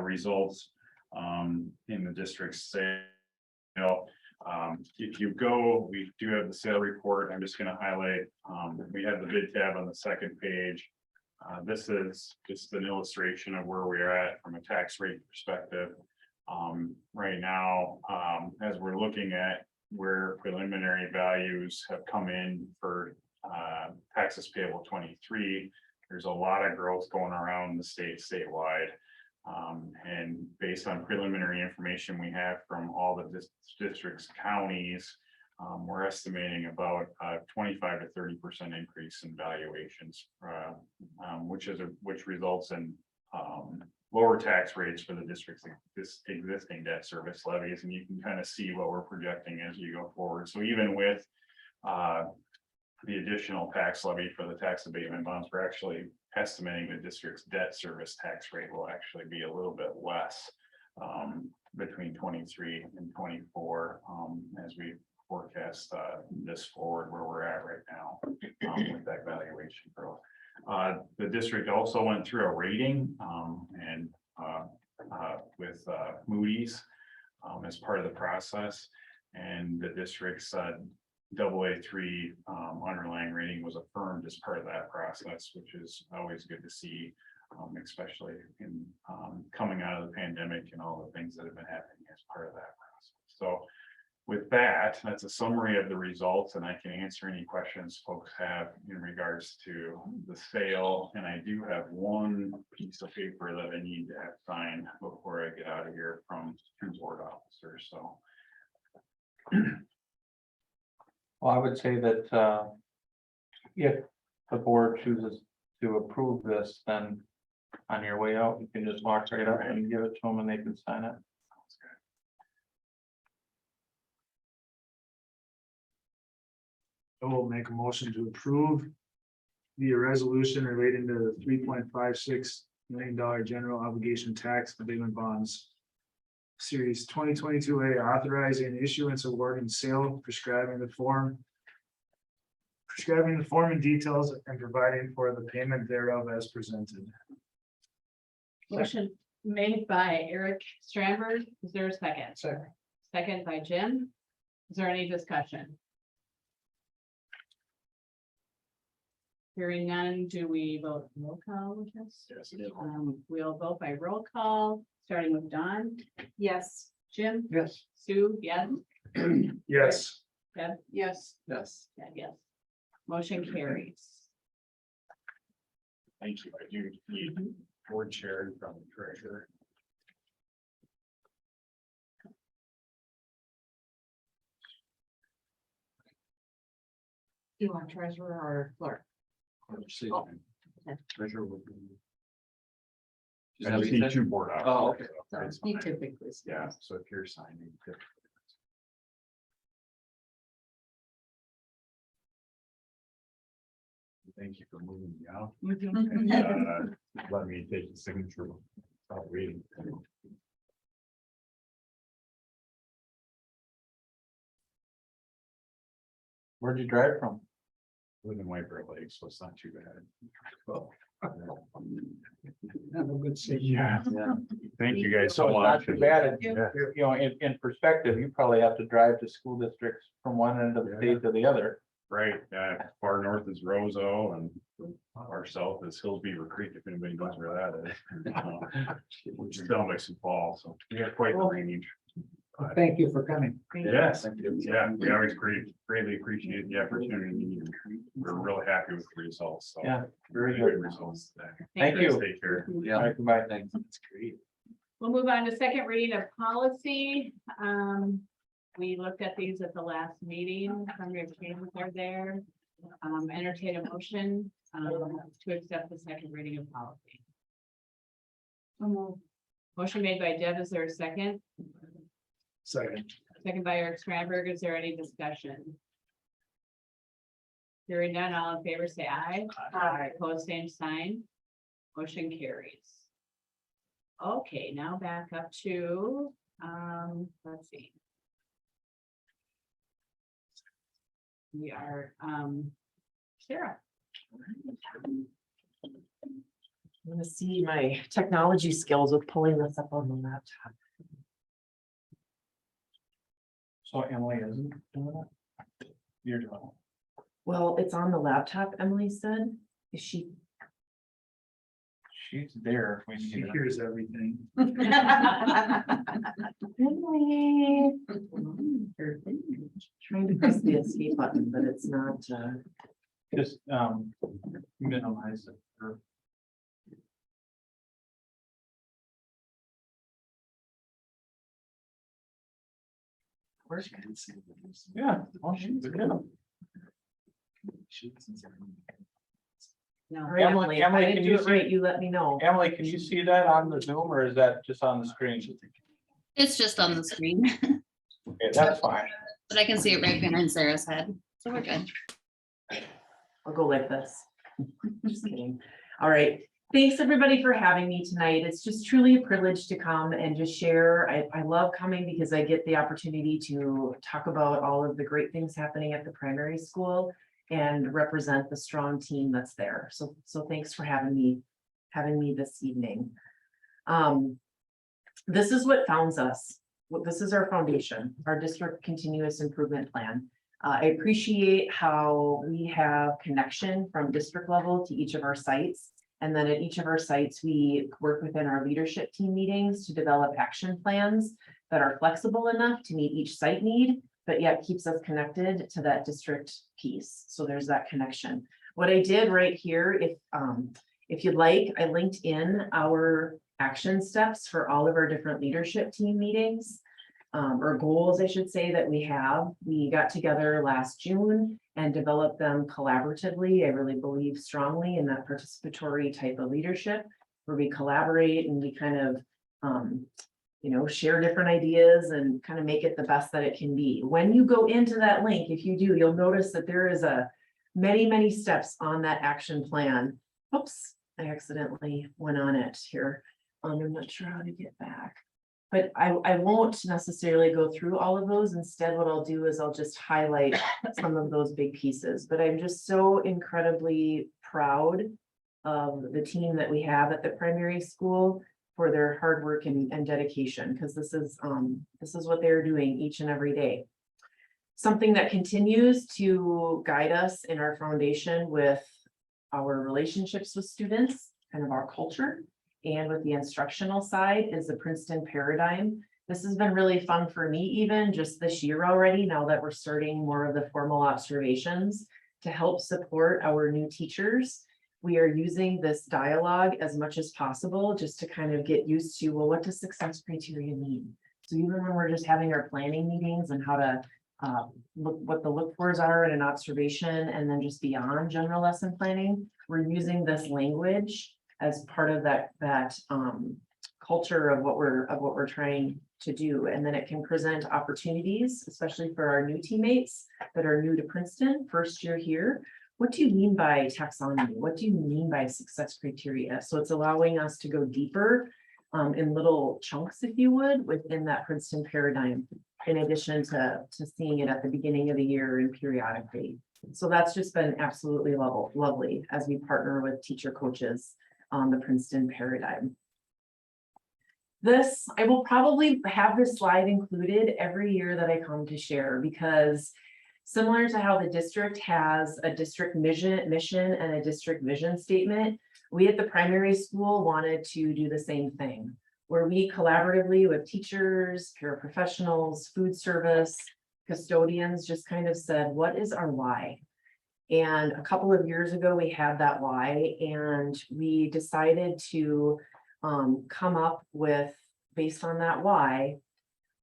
results in the district's sale. If you go, we do have the sale report. I'm just going to highlight, we have the bid tab on the second page. This is just an illustration of where we're at from a tax rate perspective. Right now, as we're looking at where preliminary values have come in for taxes payable 23, there's a lot of growth going around the statewide. And based on preliminary information we have from all the districts, counties, we're estimating about 25 to 30% increase in valuations, which results in lower tax rates for the district's existing debt service levies, and you can kind of see what we're projecting as you go forward. So even with the additional tax levy for the tax abatement bonds, we're actually estimating the district's debt service tax rate will actually be a little bit less between 23 and 24 as we forecast this forward where we're at right now with that valuation growth. The district also went through a rating and with Moody's as part of the process, and the district's AA3 underlying rating was affirmed as part of that process, which is always good to see, especially in coming out of the pandemic and all the things that have been happening as part of that process. So with that, that's a summary of the results, and I can answer any questions folks have in regards to the sale. And I do have one piece of paper that I need to have signed before I get out of here from two board officers, so. Well, I would say that if the board chooses to approve this, then on your way out, you can just walk right up and give it to them and they can sign it. I will make a motion to approve the resolution relating to the $3.56 million general obligation tax abatement bonds. Series 2022A, authorizing issuance, award, and sale, prescribing the form and details, and providing for the payment thereof as presented. Motion made by Eric Stramberg. Is there a second? Second. Second by Jim. Is there any discussion? Hearing none, do we vote roll call with this? Yes. We'll vote by roll call, starting with Don. Yes. Jim, Yes. Sue, yes, Yes. Deb, Yes. Yes. Deb, yes. Motion carries. Thank you. I do need board chair from the treasurer. You want treasurer or clerk? Treasurer would be. Is I that just what you need said? two board Oh, officers. okay. so it's He fine. typically. Yeah, so if you're signing. Thank you for moving me out. And, let me take the signature. I'll read. Where'd you drive from? Live in White Bear Lake, so it's not too bad. Have a good season. Yeah. Yeah. Thank you guys so So it's not much. too bad. Yeah. You know, in perspective, you probably have to drive to school districts from one end of the state to the other. Right, far north is Roseau and far south is Hills Beaver Creek, if anybody knows where that is. Which is down by Sioux Falls, so we have quite the range. Thank you for coming. Yes, yeah, we always greatly appreciate the opportunity. We're really happy with the results, so. Yeah, very Good good. results today. Thank you. Take care. All right, goodbye. Thanks. That's great. We'll move on to second reading of policy. We looked at these at the last meeting. Summary of changes are there. Entertain a motion to accept the second reading of policy. Motion made by Deb. Is there a second? Second. Second by Eric Stramberg. Is there any discussion? Hearing none, all in favor, say aye. Aye. Opposed, same sign. Motion carries. Okay, now back up to, let's see. We are, Sarah. I'm gonna see my technology skills with pulling this up on the laptop. So Emily isn't doing it? You're doing it. Well, it's on the laptop, Emily said. Is she? She's there if we She need her. hears everything. Emily. Trying to press the escape button, but it's not, Just minimize it. or- where's Yeah. well, she's good. all right, Emily, if I Emily, didn't can do you it see- right, you let me know. Emily, can you see that on the Zoom or is that just on the screen? It's just on the screen, Okay, that's fine. but I can see it right behind Sarah's head, so we're good. I'll go like this. Just kidding. All right. Thanks, everybody, for having me tonight. It's just truly a privilege to come and just share. I love coming because I get the opportunity to talk about all of the great things happening at the primary school and represent the strong team that's there. So thanks for having me this evening. This is what founds us. This is our foundation, our district continuous improvement plan. I appreciate how we have connection from district level to each of our sites. And then at each of our sites, we work within our leadership team meetings to develop action plans that are flexible enough to meet each site need, but yet keeps us connected to that district piece. So there's that connection. What I did right here, if you'd like, I linked in our action steps for all of our different leadership team meetings. Or goals, I should say, that we have. We got together last June and developed them collaboratively. I really believe strongly in that participatory type of leadership where we collaborate and we kind of, share different ideas and kind of make it the best that it can be. When you go into that link, if you do, you'll notice that there is many steps on that action plan. Oops, I accidentally went on it here. I'm not sure how to get back. But I won't necessarily go through all of those. Instead, what I'll do is I'll just highlight some of those big pieces. But I'm just so incredibly proud of the team that we have at the primary school for their hard work and dedication, because this is what they're doing each and every day. Something that continues to guide us in our foundation with our relationships with students, kind of our culture. And with the instructional side is the Princeton paradigm. This has been really fun for me, even just this year already, now that we're starting more of the formal observations to help support our new teachers. We are using this dialogue as much as possible just to kind of get used to, well, what does success criteria mean? So even when we're just having our planning meetings and how to look what the look fors are in an observation, and then just beyond general lesson planning, we're using this language as part of that culture of what we're trying to do. And then it can present opportunities, especially for our new teammates that are new to Princeton, first year here. What do you mean by taxonomy? What do you mean by success criteria? So it's allowing us to go deeper in little chunks, if you would, within that Princeton paradigm, in addition to seeing it at the beginning of the year and periodically. So that's just been absolutely lovely as we partner with teacher coaches on the Princeton paradigm. I will probably have this slide included every year that I come to share, because similar to how the district has a district mission and a district vision statement, we at the primary school wanted to do the same thing, where we collaboratively with teachers, paraprofessionals, food service, custodians, just kind of said, what is our why? And a couple of years ago, we had that why, and we decided to come up with, based on that why,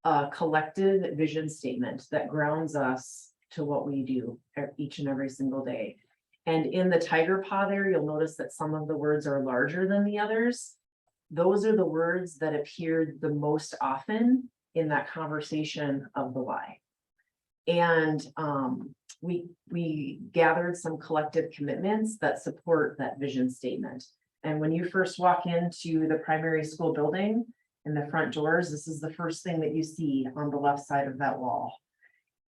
a collective vision statement that grounds us to what we do each and every single day. And in the tiger paw there, you'll notice that some of the words are larger than the others. Those are the words that appeared the most often in that conversation of the why. And we gathered some collective commitments that support that vision statement. And when you first walk into the primary school building, in the front doors, this is the first thing that you see on the left side of that wall.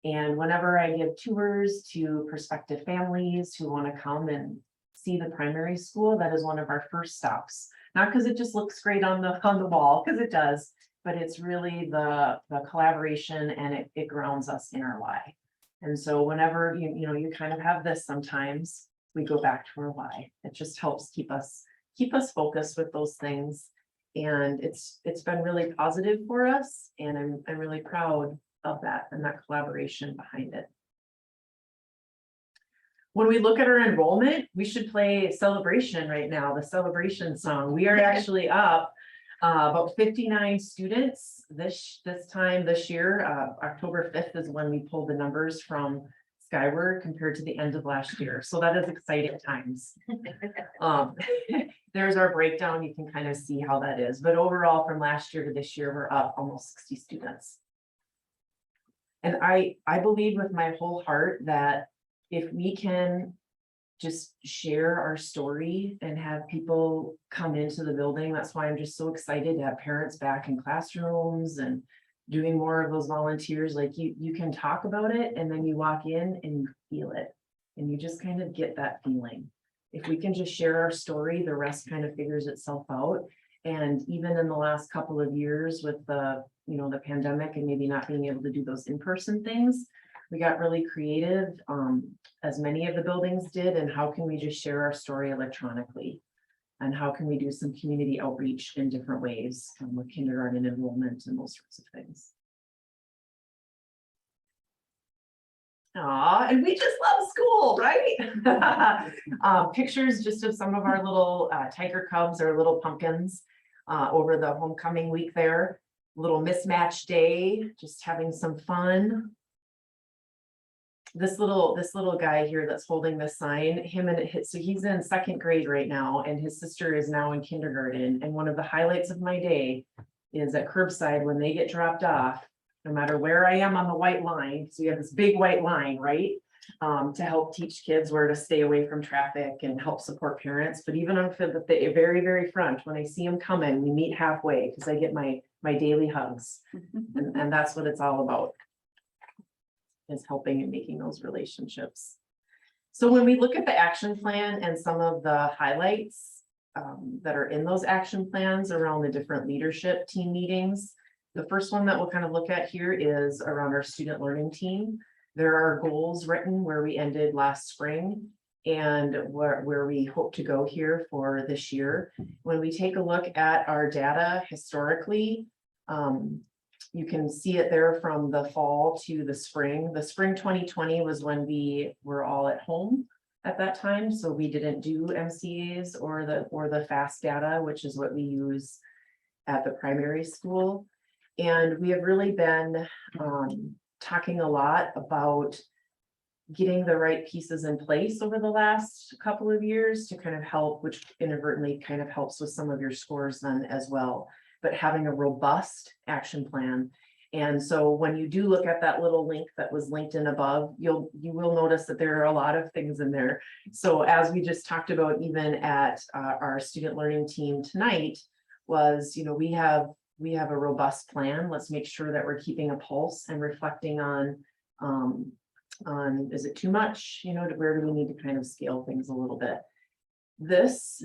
And whenever I give tours to prospective families who want to come and see the primary school, that is one of our first stops. Not because it just looks great on the wall, because it does, but it's really the collaboration, and it grounds us in our why. And so whenever you kind of have this, sometimes we go back to our why. It just helps keep us keep us focused with those things. And it's been really positive for us, and I'm really proud of that and that collaboration behind it. When we look at our enrollment, we should play Celebration right now, the celebration song. We are actually up about 59 students this time this year. October 5th is when we pulled the numbers from Skyward compared to the end of last year. So that is exciting times. There's our breakdown. You can kind of see how that is. But overall, from last year to this year, we're up almost 60 students. And I believe with my whole heart that if we can just share our story and have people come into the building, that's why I'm just so excited to have parents back in classrooms and doing more of those volunteers. Like you can talk about it and then you walk in and you feel it and you just kind of get that feeling. If we can just share our story, the rest kind of figures itself out. And even in the last couple of years with the pandemic and maybe not being able to do those in-person things, we got really creative, as many of the buildings did, and how can we just share our story electronically? And how can we do some community outreach in different ways with kindergarten enrollment and those sorts of things? And we just love school, right? Pictures just of some of our little tiger cubs or little pumpkins over the homecoming week there. Little mismatch day, just having some fun. This little guy here that's holding this sign, so he's in 2nd grade right now, and his sister is now in kindergarten. And one of the highlights of my day is at curbside when they get dropped off, no matter where I am on the white line. So we have this big white line, right? To help teach kids where to stay away from traffic and help support parents. But even on the very, very front, when I see them coming, we meet halfway because I get my daily hugs. And that's what it's all about, is helping and making those relationships. So when we look at the action plan and some of the highlights that are in those action plans around the different leadership team meetings, the first one that we'll kind of look at here is around our student learning team. There are goals written where we ended last spring and where we hope to go here for this year. When we take a look at our data historically, you can see it there from the fall to the spring. The spring 2020 was when we were all at home at that time. So we didn't do MCAs or the FAST data, which is what we use at the primary school. And we have really been talking a lot about getting the right pieces in place over the last couple of years to kind of help, which inadvertently kind of helps with some of your scores then as well. But having a robust action plan. And so when you do look at that little link that was linked in above, you will notice that there are a lot of things in there. So as we just talked about, even at our student learning team tonight, was, we have a robust plan. Let's make sure that we're keeping a pulse and reflecting on is it too much, where do we need to kind of scale things a little bit. This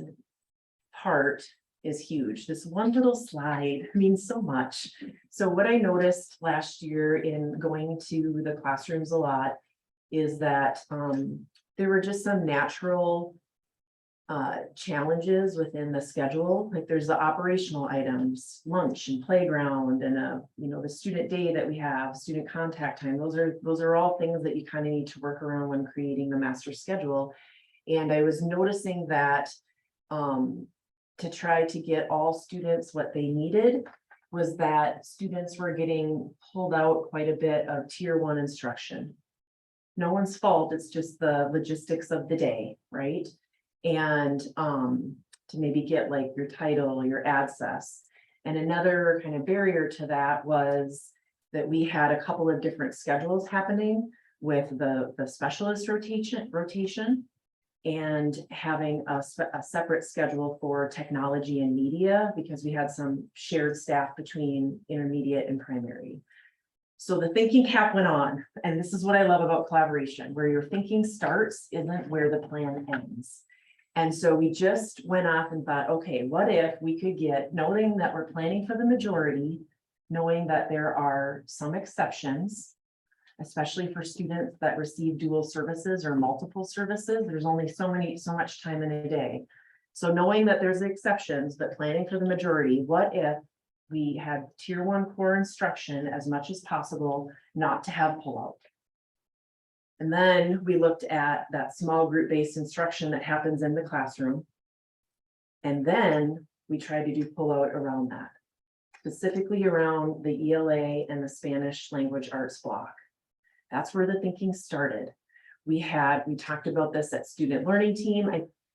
part is huge. This one little slide means so much. So what I noticed last year in going to the classrooms a lot is that there were just some natural challenges within the schedule. Like there's the operational items, lunch and playground, and the student day that we have, student contact time. Those are all things that you kind of need to work around when creating the master schedule. And I was noticing that to try to get all students what they needed was that students were getting pulled out quite a bit of tier 1 instruction. No one's fault, it's just the logistics of the day, right? And to maybe get like your title, your access. And another kind of barrier to that was that we had a couple of different schedules happening with the specialist rotation and having a separate schedule for technology and media, because we had some shared staff between intermediate and primary. So the thinking cap went on, and this is what I love about collaboration, where your thinking starts isn't where the plan ends. And so we just went off and thought, okay, what if we could get, knowing that we're planning for the majority, knowing that there are some exceptions, especially for students that receive dual services or multiple services, there's only so much time in a day. So knowing that there's exceptions, but planning for the majority, what if we had tier one core instruction as much as possible, not to have pullout? And then we looked at that small group based instruction that happens in the classroom. And then we tried to do pullout around that, specifically around the ELA and the Spanish language arts block. That's where the thinking started. We talked about this at student learning team.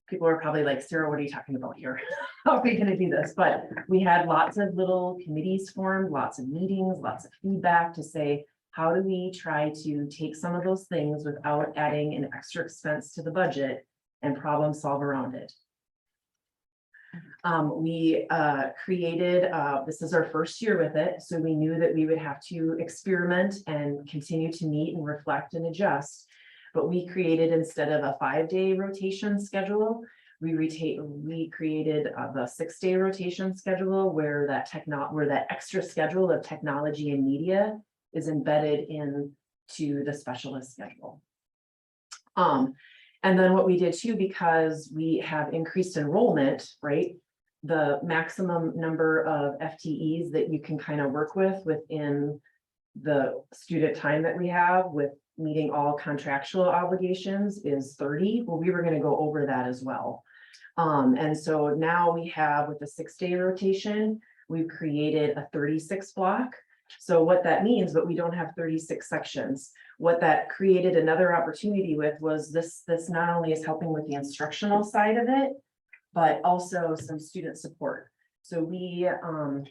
People are probably like, Sarah, what are you talking about here? How are we gonna do this? But we had lots of little committees formed, lots of meetings, lots of feedback to say, how do we try to take some of those things without adding an extra expense to the budget and problem solve around it? We created, this is our first year with it, so we knew that we would have to experiment and continue to meet and reflect and adjust. But we created, instead of a 5-day rotation schedule, we created the 6-day rotation schedule where that extra schedule of technology and media is embedded into the specialist schedule. And then what we did too, because we have increased enrollment, right? The maximum number of FTEs that you can kind of work with within the student time that we have with meeting all contractual obligations is 30. Well, we were going to go over that as well. And so now we have, with the 6-day rotation, we've created a 36 block. So what that means, but we don't have 36 sections. What that created another opportunity with was this not only is helping with the instructional side of it, but also some student support. So we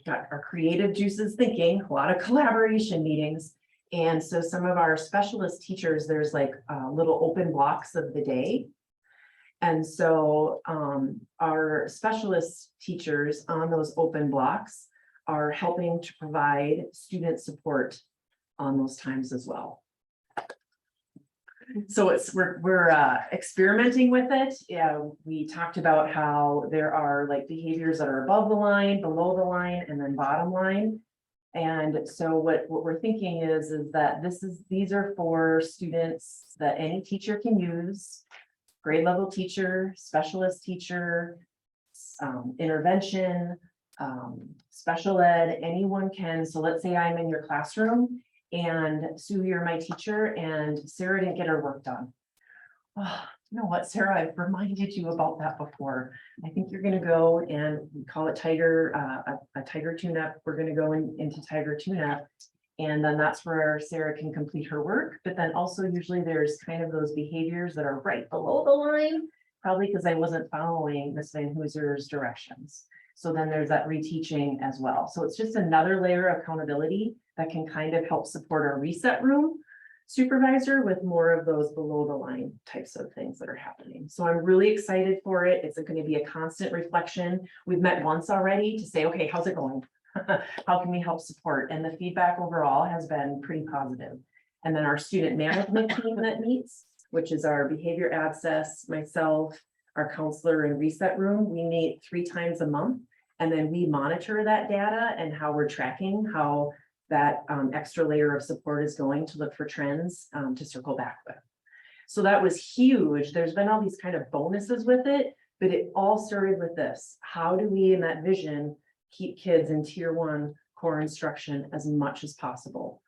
got our creative juices thinking, a lot of collaboration meetings. And so some of our specialist teachers, there's like little open blocks of the day. And so our specialist teachers on those open blocks are helping to provide student support on those times as well. So we're experimenting with it. Yeah, we talked about how there are like behaviors that are above the line, below the line, and then bottom line. And so what we're thinking is that these are for students that any teacher can use, grade level teacher, specialist teacher, intervention, special ed, anyone can. So let's say I'm in your classroom and Sue, you're my teacher, and Sarah didn't get her work done. Oh, you know what, Sarah, I've reminded you about that before. I think you're going to go and we call it Tiger, a Tiger tune-up. We're going to go into Tiger tune-up, and then that's where Sarah can complete her work. But then also usually there's kind of those behaviors that are right below the line, probably because I wasn't following Miss Van Hooser's directions. So then there's that reteaching as well. So it's just another layer of accountability that can kind of help support our reset room supervisor with more of those below the line types of things that are happening. So I'm really excited for it. It's going to be a constant reflection. We've met once already to say, okay, how's it going? How can we help support? And the feedback overall has been pretty positive. And then our student management team that meets, which is our behavior access, myself, our counselor and reset room, we meet 3 times a month. And then we monitor that data and how we're tracking, how that extra layer of support is going to look for trends to circle back with. So that was huge. There's been all these kind of bonuses with it, but it all started with this. How do we, in that vision, keep kids in tier 1 core instruction as much as possible?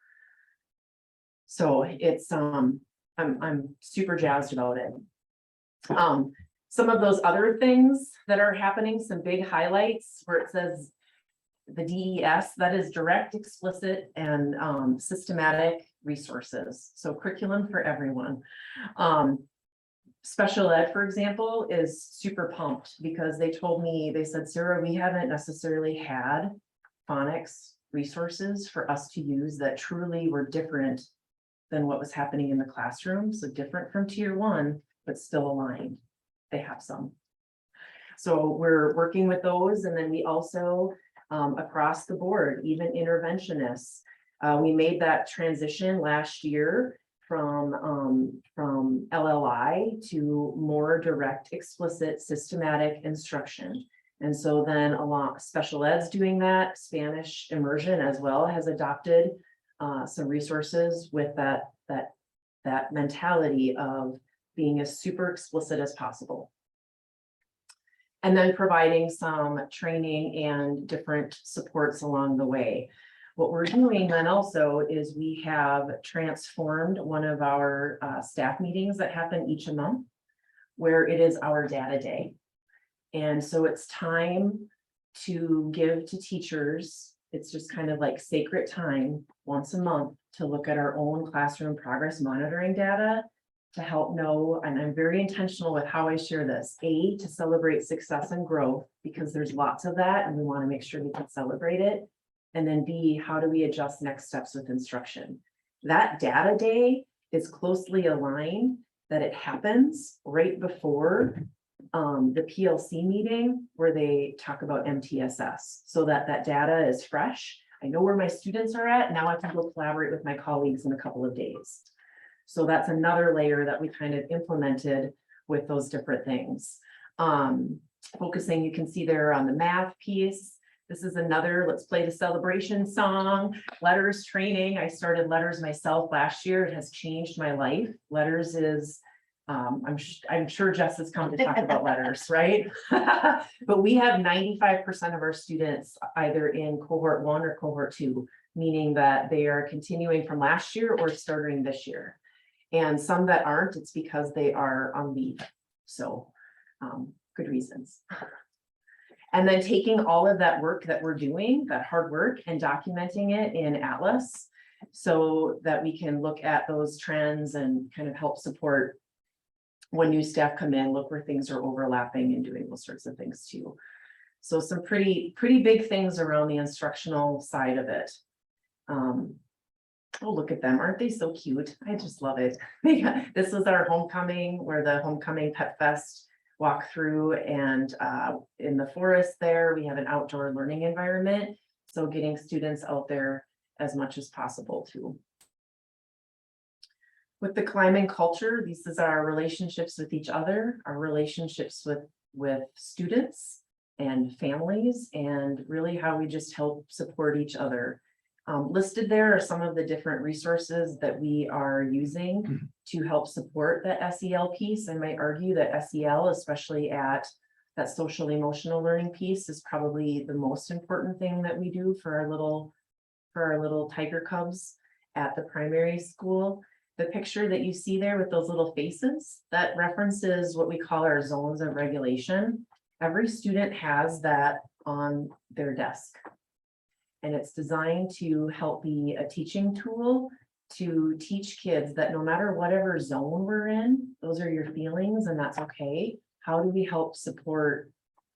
So it's I'm super jazzed about it. Some of those other things that are happening, some big highlights where it says the DES, that is direct, explicit, and systematic resources. So curriculum for everyone. Special ed, for example, is super pumped because they told me, they said, Sarah, we haven't necessarily had phonics resources for us to use that truly were different than what was happening in the classroom. So different from tier 1, but still aligned. They have some. So we're working with those. And then we also, across the board, even interventionists, we made that transition last year from LLI to more direct, explicit, systematic instruction. And so then a lot special ed's doing that. Spanish immersion as well has adopted some resources with that mentality of being as super explicit as possible. And then providing some training and different supports along the way. What we're doing then also is we have transformed one of our staff meetings that happen each month, where it is our data day. And so it's time to give to teachers, it's just kind of like sacred time once a month to look at our own classroom progress monitoring data to help know, and I'm very intentional with how I share this, A, to celebrate success and growth, because there's lots of that and we want to make sure we can celebrate it. And then B, how do we adjust next steps with instruction? That data day is closely aligned that it happens right before the PLC meeting where they talk about MTSS, so that that data is fresh. I know where my students are at. Now I can go collaborate with my colleagues in a couple of days. So that's another layer that we kind of implemented with those different things. Focusing, you can see there on the math piece. This is another, let's play the celebration song, letters training. I started letters myself last year. It has changed my life. Letters is, I'm sure Jess has come to talk about letters, right? But we have 95% of our students either in cohort 1 or cohort 2, meaning that they are continuing from last year or starting this year. And some that aren't, it's because they are on leave. So good reasons. And then taking all of that work that we're doing, that hard work, and documenting it in Atlas so that we can look at those trends and kind of help support when new staff come in, look where things are overlapping and doing those sorts of things too. So some pretty big things around the instructional side of it. Oh, look at them. Aren't they so cute? I just love it. This was our homecoming, where the homecoming pet fest walk through, and in the forest there, we have an outdoor learning environment. So getting students out there as much as possible too. With the climbing culture, this is our relationships with each other, our relationships with students and families, and really how we just help support each other. Listed there are some of the different resources that we are using to help support the SEL piece. I might argue that SEL, especially at that social emotional learning piece, is probably the most important thing that we do for our little tiger cubs at the primary school. The picture that you see there with those little faces, that references what we call our zones of regulation. Every student has that on their desk. And it's designed to help be a teaching tool to teach kids that no matter whatever zone we're in, those are your feelings and that's okay. How do we help support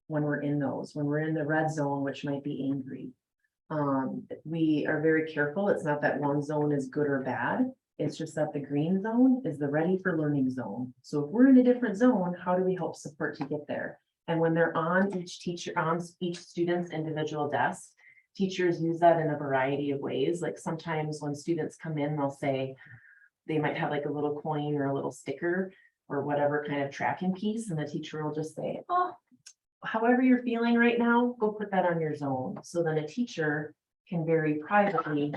when we're in those, when we're in the red zone, which might be angry? We are very careful. It's not that one zone is good or bad. It's just that the green zone is the ready for learning zone. So if we're in a different zone, how do we help support to get there? And when they're on each student's individual desk, teachers use that in a variety of ways. Like sometimes when students come in, they'll say, they might have like a little coin or a little sticker or whatever kind of tracking piece. And the teacher will just say, oh, however you're feeling right now, go put that on your zone. So then a teacher can very privately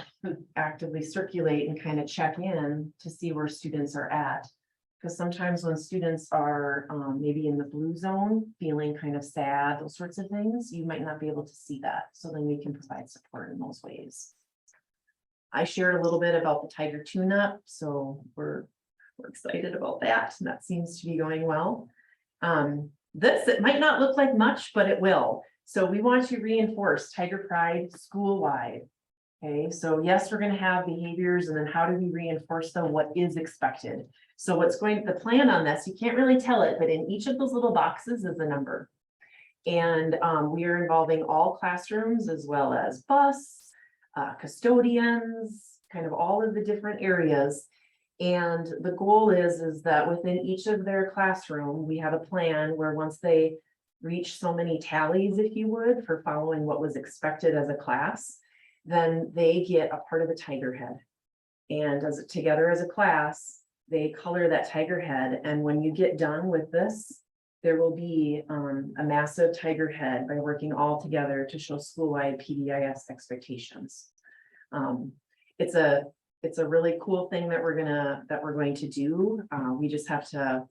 actively circulate and kind of check in to see where students are at. Because sometimes when students are maybe in the blue zone, feeling kind of sad, those sorts of things, you might not be able to see that. So then we can provide support in those ways. I shared a little bit about the tiger tune-up, so we're excited about that, and that seems to be going well. It might not look like much, but it will. So we want to reinforce Tiger Pride school-wide. Okay, so yes, we're going to have behaviors, and then how do we reinforce them? What is expected? So the plan on this, you can't really tell it, but in each of those little boxes is a number. And we are involving all classrooms as well as bus, custodians, kind of all of the different areas. And the goal is that within each of their classroom, we have a plan where once they reach so many tallies, if you would, for following what was expected as a class, then they get a part of the tiger head. And together as a class, they color that tiger head. And when you get done with this, there will be a massive tiger head by working all together to show school-wide PBIS expectations. It's a really cool thing that we're going to do. We just have to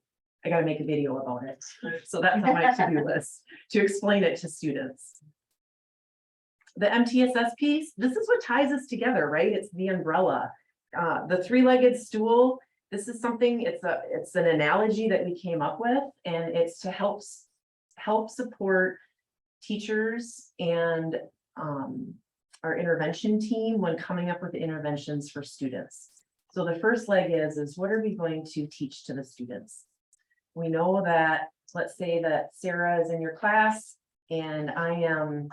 I gotta make a video about it. So that's on my to-do list, to explain it to students. The MTSS piece, this is what ties us together, right? It's the umbrella. The three-legged stool, this is something, it's an analogy that we came up with, and it's to help support teachers and our intervention team when coming up with interventions for students. So the first leg is what are we going to teach to the students? We know that, let's say that Sarah is in your class and I am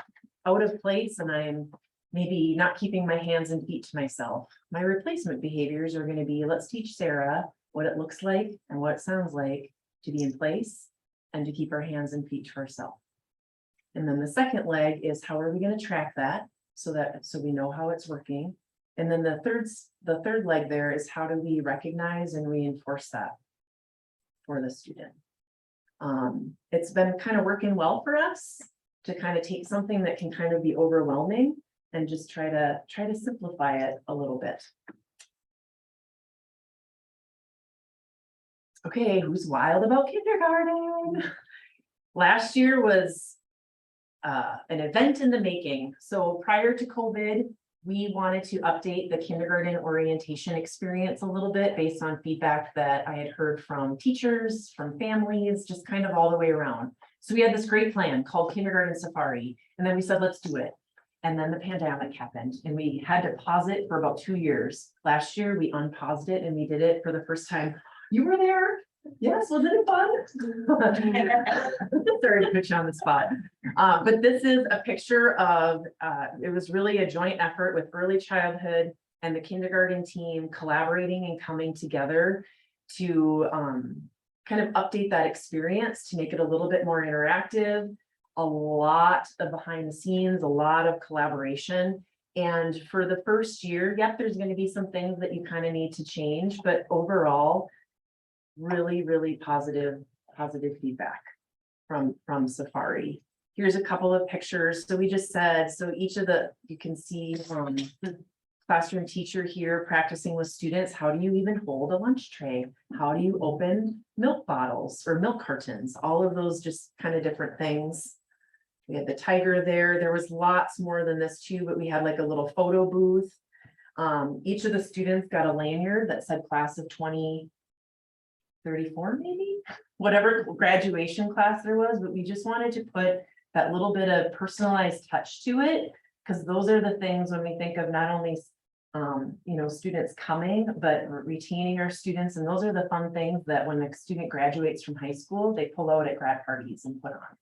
out of place and I'm maybe not keeping my hands and feet to myself. My replacement behaviors are going to be, let's teach Sarah what it looks like and what it sounds like to be in place and to keep our hands and feet to ourselves. And then the second leg is how are we going to track that so we know how it's working. And then the third leg there is how do we recognize and reinforce that for the student. It's been kind of working well for us to kind of take something that can kind of be overwhelming and just try to simplify it a little bit. Okay, who's wild about kindergarten? Last year was an event in the making. So prior to COVID, we wanted to update the kindergarten orientation experience a little bit based on feedback that I had heard from teachers, from families, just kind of all the way around. So we had this great plan called Kindergarten Safari, and then we said, let's do it. And then the pandemic happened and we had to pause it for about 2 years. Last year, we unpaused it and we did it for the first time. You were there? Yes, wasn't it fun? Sorry to put you on the spot. But this is a picture of, it was really a joint effort with early childhood and the kindergarten team collaborating and coming together to kind of update that experience to make it a little bit more interactive. A lot of behind the scenes, a lot of collaboration. And for the first year, yep, there's going to be some things that you kind of need to change, but overall, really, really positive feedback from Safari. Here's a couple of pictures. So we just said, so each of you can see classroom teacher here practicing with students. How do you even hold a lunch tray? How do you open milk bottles or milk cartons? All of those just kind of different things. We had the tiger there. There was lots more than this too, but we had like a little photo booth. Each of the students got a lanyard that said class of 2034, maybe, whatever graduation class there was, but we just wanted to put that little bit of personalized touch to it, because those are the things when we think of not only students coming, but retaining our students. And those are the fun things that when a student graduates from high school, they pull out at grad parties and put on.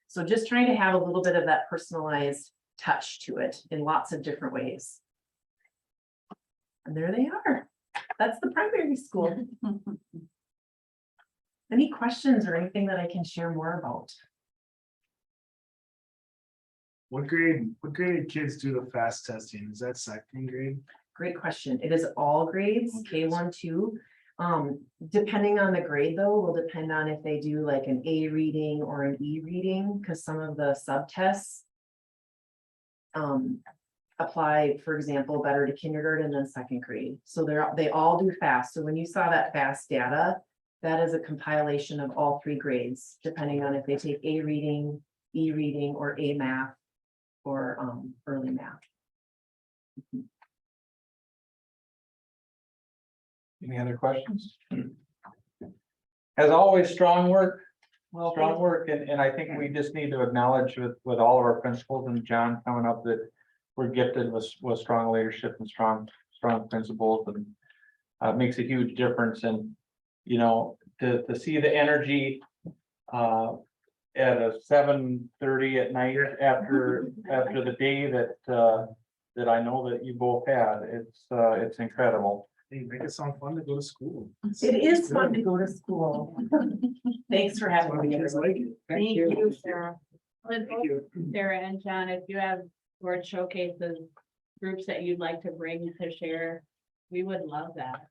So just trying to have a little bit of that personalized touch to it in lots of different ways. And there they are. That's the primary school. Any questions or anything that I can share more about? What grade kids do the fast testing? Is that second grade? Great question. It is all grades, K1, 2. Depending on the grade though, will depend on if they do like an A reading or an E reading, because some of the subtests apply, for example, better to kindergarten than second grade. So they all do fast. So when you saw that fast data, that is a compilation of all 3 grades, depending on if they take A reading, E reading, or A math, or early math. Any other questions? As always, strong work. Well, Strong work, and I think we just need to acknowledge with all of our principals and John coming up that we're gifted with strong leadership and strong principals, and makes a huge difference. And to see the energy at a 7:30 at night after the day that I know that you both had, it's incredible. Hey, make it sound fun to go to school. it is fun to go to school. Thanks for That's having why me. kids like it. Thank you, Sarah. Thank you. Sarah and John, if you have board showcases, groups that you'd like to bring to share, we would love that.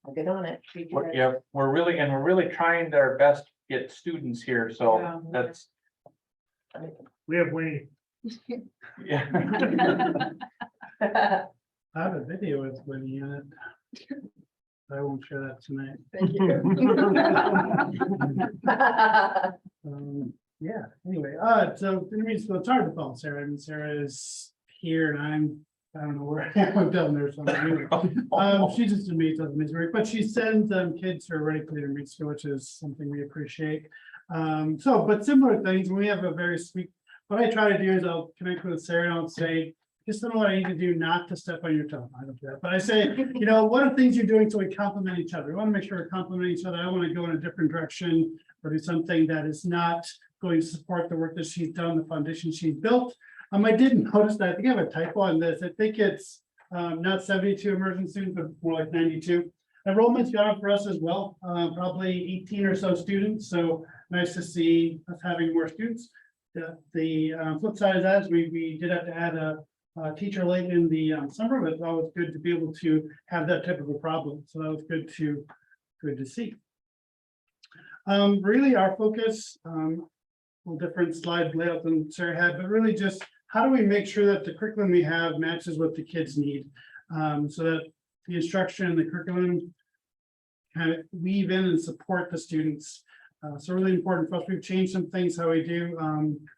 I'll get on it. Yeah, we're really trying our best to get students here, so Yeah. that's, We have Wayne. yeah. I have a video with Winnie in it. I won't share that tonight. Thank you. Yeah, anyway, so it's hard to follow Sarah. I mean, Sarah is here and I don't know where I'm down there. So she's just amazing at Missouri, but she sends kids who are ready to read school, which is something we appreciate. But similar things, we have a very sweet, what I try to do is I'll connect with Sarah and I'll say, just know what I need to do not to step on your toe. I don't do that, but I say, what are things you're doing so we complement each other? We want to make sure we complement each other. I want to go in a different direction or do something that is not going to support the work that she's done, the foundation she's built. I didn't notice that. I think I have a typo on this. I think it's not 72 immersion students, but more like 92. Enrollment's gone up for us as well, probably 18 or so students. So nice to see us having more students. The flip side of that is we did have to add a teacher late in the summer, but it's always good to be able to have that type of a problem. So that was good to see. Really our focus, different slide layout than Sarah had, but really just how do we make sure that the curriculum we have matches what the kids need, so that the instruction and the curriculum kind of weave in and support the students. So really important for us. We've changed some things how we do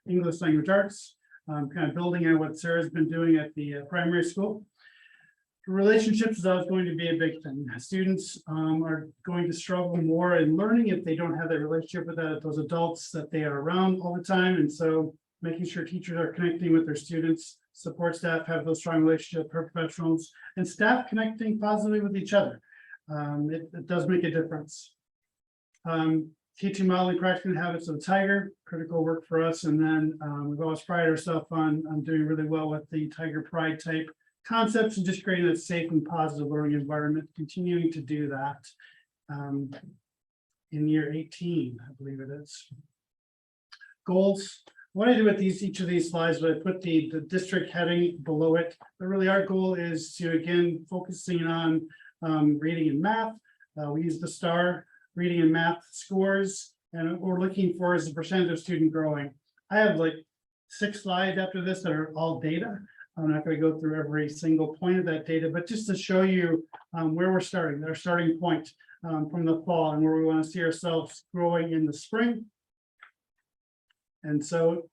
English language arts, kind of building on what Sarah's been doing at the primary school. Relationships is always going to be a big thing. Students are going to struggle more in learning if they don't have that relationship with those adults that they are around all the time. And so making sure teachers are connecting with their students, support staff have those strong relationships, professionals, and staff connecting positively with each other. It does make a difference. Teaching modeling practicing habits of the tiger, critical work for us. And then we've always prided ourselves on doing really well with the tiger pride type concepts and just creating a safe and positive learning environment, continuing to do that in year 18, I believe it is. Goals. What I do with each of these slides, but I put the district heading below it. But really our goal is to, again, focusing on reading and math. We use the STAR reading and math scores, and what we're looking for is the percentage of student growing. I have like 6 slides after this that are all data. I'm not going to go through every single point of that data, but just to show you where we're starting, our starting point from the fall and where we want to see ourselves growing in the spring. And so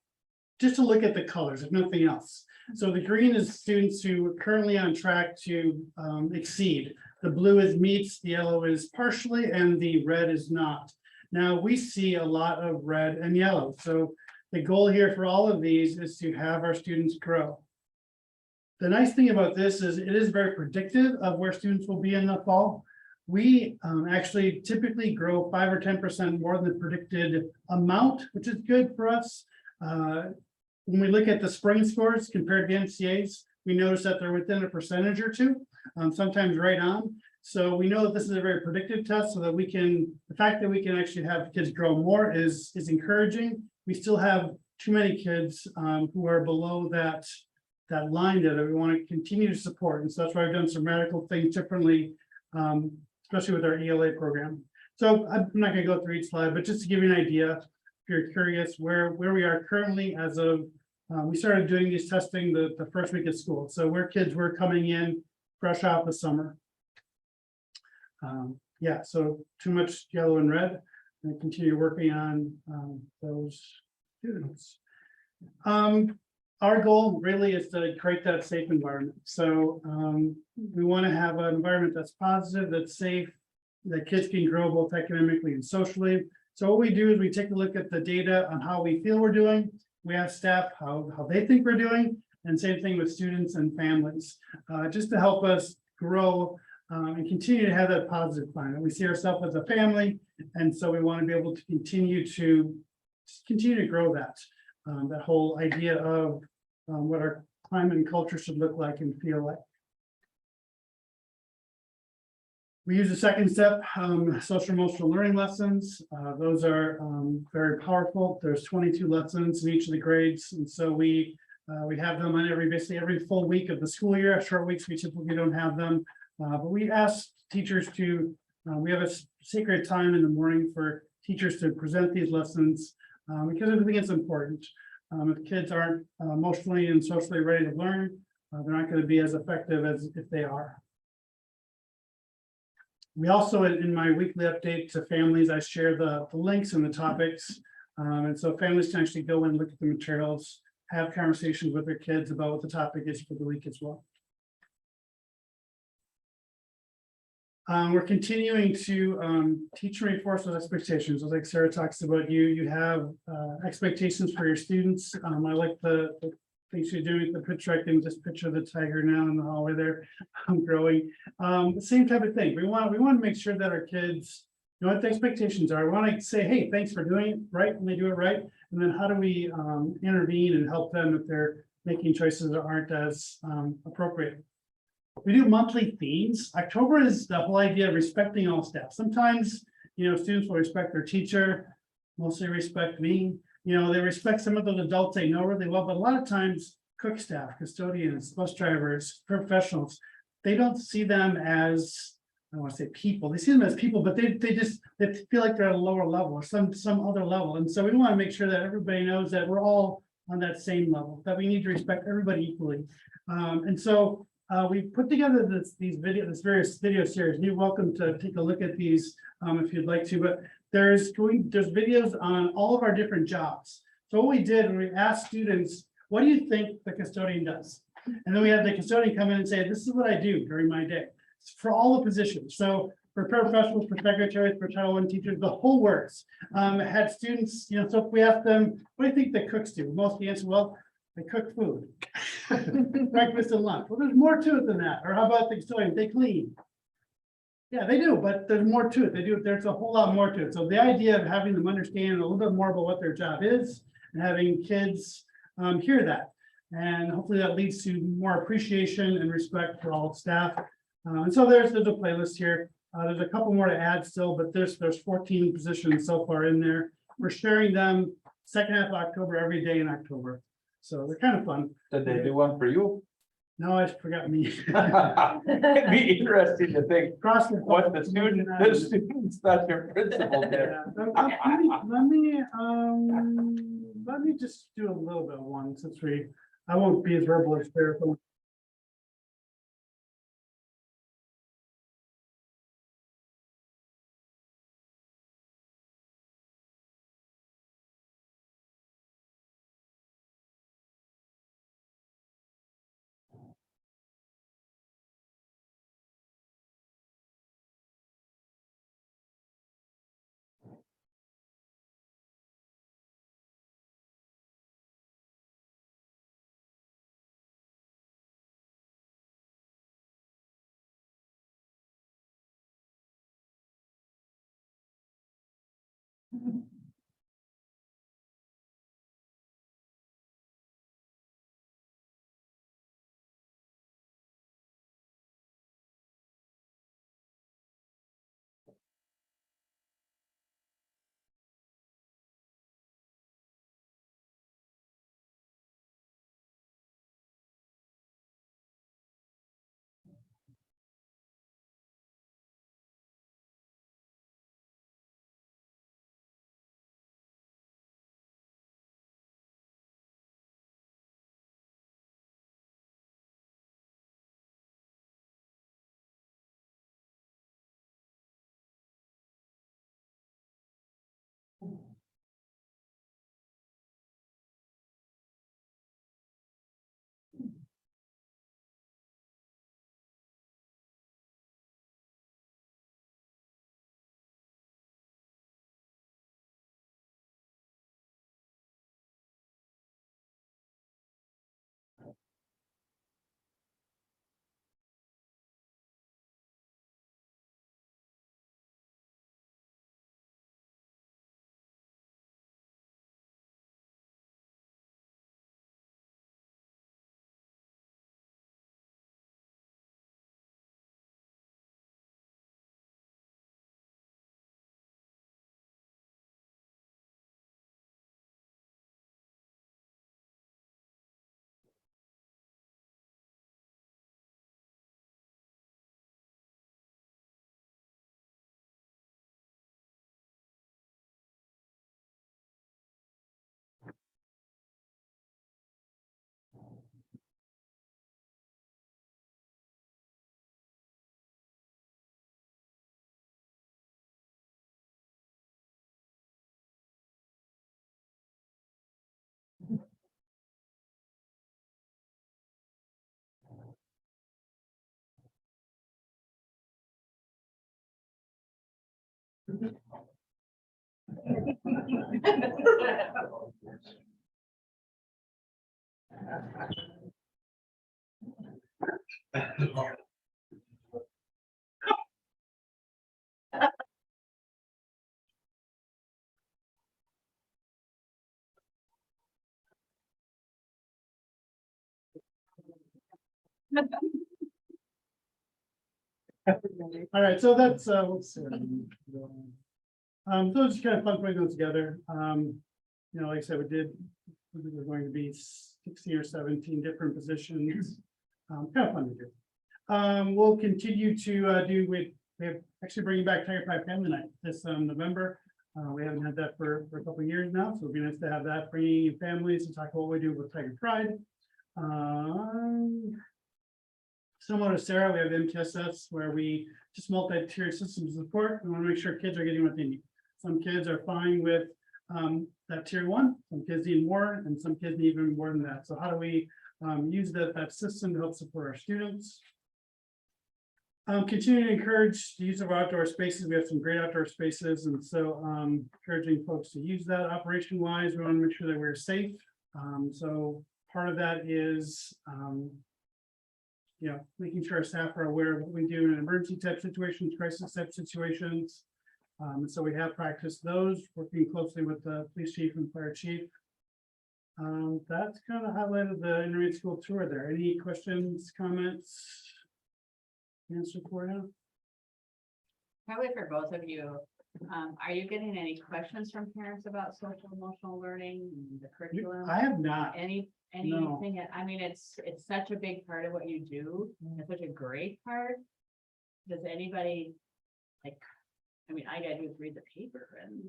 just to look at the colors, if nothing else. So the green is students who are currently on track to exceed. The blue is meets, the yellow is partially, and the red is not. Now we see a lot of red and yellow. So the goal here for all of these is to have our students grow. The nice thing about this is it is very predictive of where students will be in the fall. We actually typically grow 5 or 10% more than the predicted amount, which is good for us. When we look at the spring scores compared to NCAs, we notice that they're within a percentage or two, sometimes right on. So we know that this is a very predictive test so that we can, the fact that we can actually have kids grow more is encouraging. We still have too many kids who are below that line that we want to continue to support. And so that's why I've done some radical things differently, especially with our ELA program. So I'm not going to go through each slide, but just to give you an idea, if you're curious where we are currently as of, we started doing these testing the first week of school. So where kids were coming in fresh off the summer. Yeah, so too much yellow and red, and continue working on those students. Our goal really is to create that safe environment. So we want to have an environment that's positive, that's safe, that kids can grow both academically and socially. So what we do is we take a look at the data on how we feel we're doing. We ask staff how they think we're doing, and same thing with students and families, just to help us grow and continue to have that positive climate. We see ourselves as a family, and so we want to be able to continue to grow that. That whole idea of what our climate and culture should look like and feel like. We use the second step, social emotional learning lessons. Those are very powerful. There's 22 lessons in each of the grades. And so we have them on basically every full week of the school year. Short weeks, we typically don't have them. But we ask teachers to, we have a sacred time in the morning for teachers to present these lessons because I think it's important. If kids aren't emotionally and socially ready to learn, they're not going to be as effective as if they are. We also, in my weekly update to families, I share the links and the topics. And so families can actually go and look at the materials, have conversations with their kids about what the topic is for the week as well. We're continuing to teach and reinforce those expectations. Like Sarah talks about, you have expectations for your students. I like the things you're doing with the picture. I can just picture the tiger now in the hallway there, growing. The same type of thing. We want to make sure that our kids know what the expectations are. We want to say, hey, thanks for doing it right when they do it right. And then how do we intervene and help them if they're making choices that aren't as appropriate. We do monthly themes. October is the whole idea of respecting all staff. Sometimes, students will respect their teacher, mostly respect me. They respect some of those adults they know really well, but a lot of times cook staff, custodians, bus drivers, professionals, they don't see them as, I don't want to say people, they see them as people, but they feel like they're at a lower level or some other level. And so we want to make sure that everybody knows that we're all on that same level, that we need to respect everybody equally. And so we put together this various video series. You're welcome to take a look at these if you'd like to, but there's videos on all of our different jobs. So what we did, we asked students, what do you think the custodian does? And then we had the custodian come in and say, this is what I do during my day for all the positions. So for paraprofessionals, for secretaries, for Title I teachers, the whole works. Had students, so if we asked them, what do you think the cooks do? Most of the answer, well, they cook food, breakfast and lunch. Well, there's more to it than that. Or how about the custodian? They clean. Yeah, they do, but there's more to it. There's a whole lot more to it. So the idea of having them understand a little bit more about what their job is and having kids hear that. And hopefully that leads to more appreciation and respect for all staff. And so there's a playlist here. There's a couple more to add still, but there's 14 positions so far in there. We're sharing them second half of October, every day in October. So they're kind of fun. Did they do one for you? No, I forgot me. It'd be interesting to think Cross the- what the students, not your principal did. Yeah, let me just do a little bit of one since I won't be as verbal as Sarah. All right, so that's, let's see. So it's just kind of fun putting those together. You know, like I said, we're going to be 16 or 17 different positions. Kind of fun to do. We'll continue to we have actually bringing back Tiger Pride Family Night this November. We haven't had that for a couple of years now, so it'd be nice to have that, bringing in families to talk about what we do with Tiger Pride. Similar to Sarah, we have MTSS where we just multi-tiered systems of support. We want to make sure kids are getting what they need. Some kids are fine with that tier 1, some kids need more, and some kids need even more than that. So how do we use that system to help support our students? Continue to encourage the use of outdoor spaces. We have some great outdoor spaces, and so encouraging folks to use that. Operation wise, we want to make sure that we're safe. So part of that is you know, making sure our staff are aware of what we do in emergency type situations, crisis type situations. And so we have practiced those, working closely with the police chief and fire chief. That's kind of highlighted the intermediate school tour there. Any questions, comments? Answer for you? Probably for both of you. Are you getting any questions from parents about social emotional learning, the curriculum? I have not. Anything, I mean, it's such a big part of what you do, it's such a great part. Does anybody, like, I mean, I gotta do is read the paper and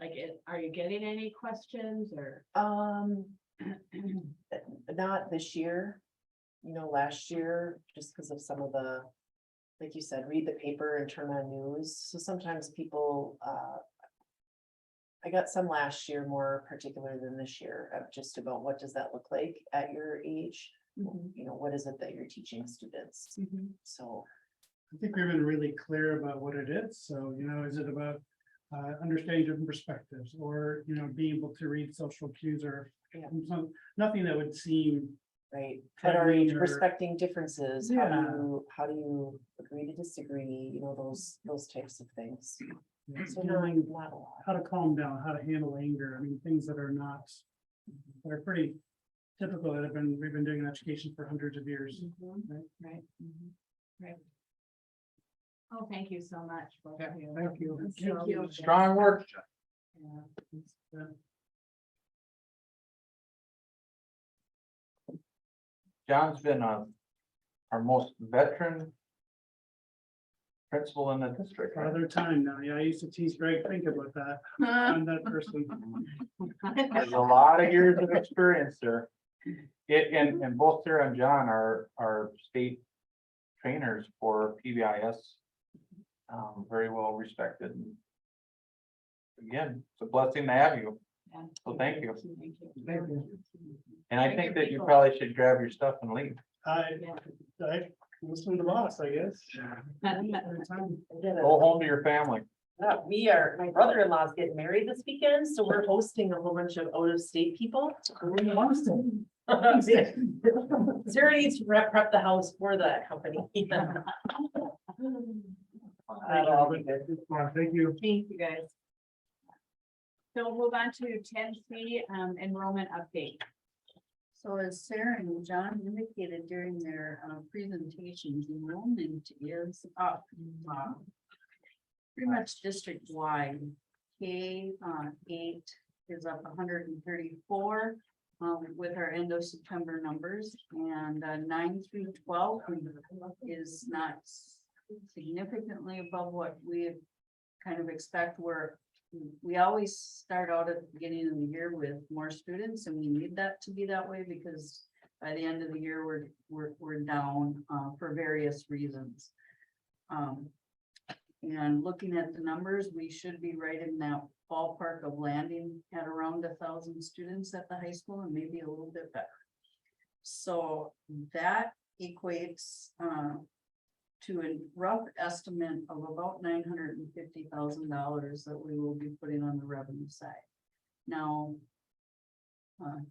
like, are you getting any questions or? Not this year. You know, last year, just because of some of the, like you said, read the paper and turn on news. So sometimes people, I got some last year more particular than this year, of just about what does that look like at your age? You know, what is it that you're teaching students? So I think we've been really clear about what it is. So, you know, is it about understanding different perspectives, or, you know, being able to read social cues, or nothing that would seem right, at our age, or- respecting differences, Yeah. how do you agree to disagree, you know, those types of things. So Feeling not a lot. how to calm down, how to handle anger. I mean, things that are not, that are pretty typical that we've been doing in education for hundreds of years. Right? Right. Oh, thank you so much. Both of you. Thank you. Thank you. Strong work. Yeah. John's been our most veteran principal in the district. right? Father time now. Yeah, I used to tease Greg, think about that. I'm that person. There's a lot of years of experience there. And both Sarah and John are state trainers for PBIS. Very well respected. Again, it's a blessing to have you. Yeah. So thank you. Thank you. And I think that you probably should grab your stuff and leave. I listen to the boss, I guess. Go home to your family. My brother-in-law's getting married this weekend, so we're hosting a whole bunch of out-of-state people. Sarah needs to prep the house for that company. That'll all be good. Thank you. Thank you, guys. So we'll move on to 10C, enrollment update. So as Sarah and John indicated during their presentations, enrollment is up. Pretty much district wide. K-8 is up 134 with our end of September numbers, and 9 through 12 is not significantly above what we kind of expect. We always start out at the beginning of the year with more students, and we need that to be that way because by the end of the year, we're down for various reasons. And looking at the numbers, we should be right in that ballpark of landing at around 1,000 students at the high school and maybe a little bit better. So that equates to a rough estimate of about $950,000 that we will be putting on the revenue side. Now,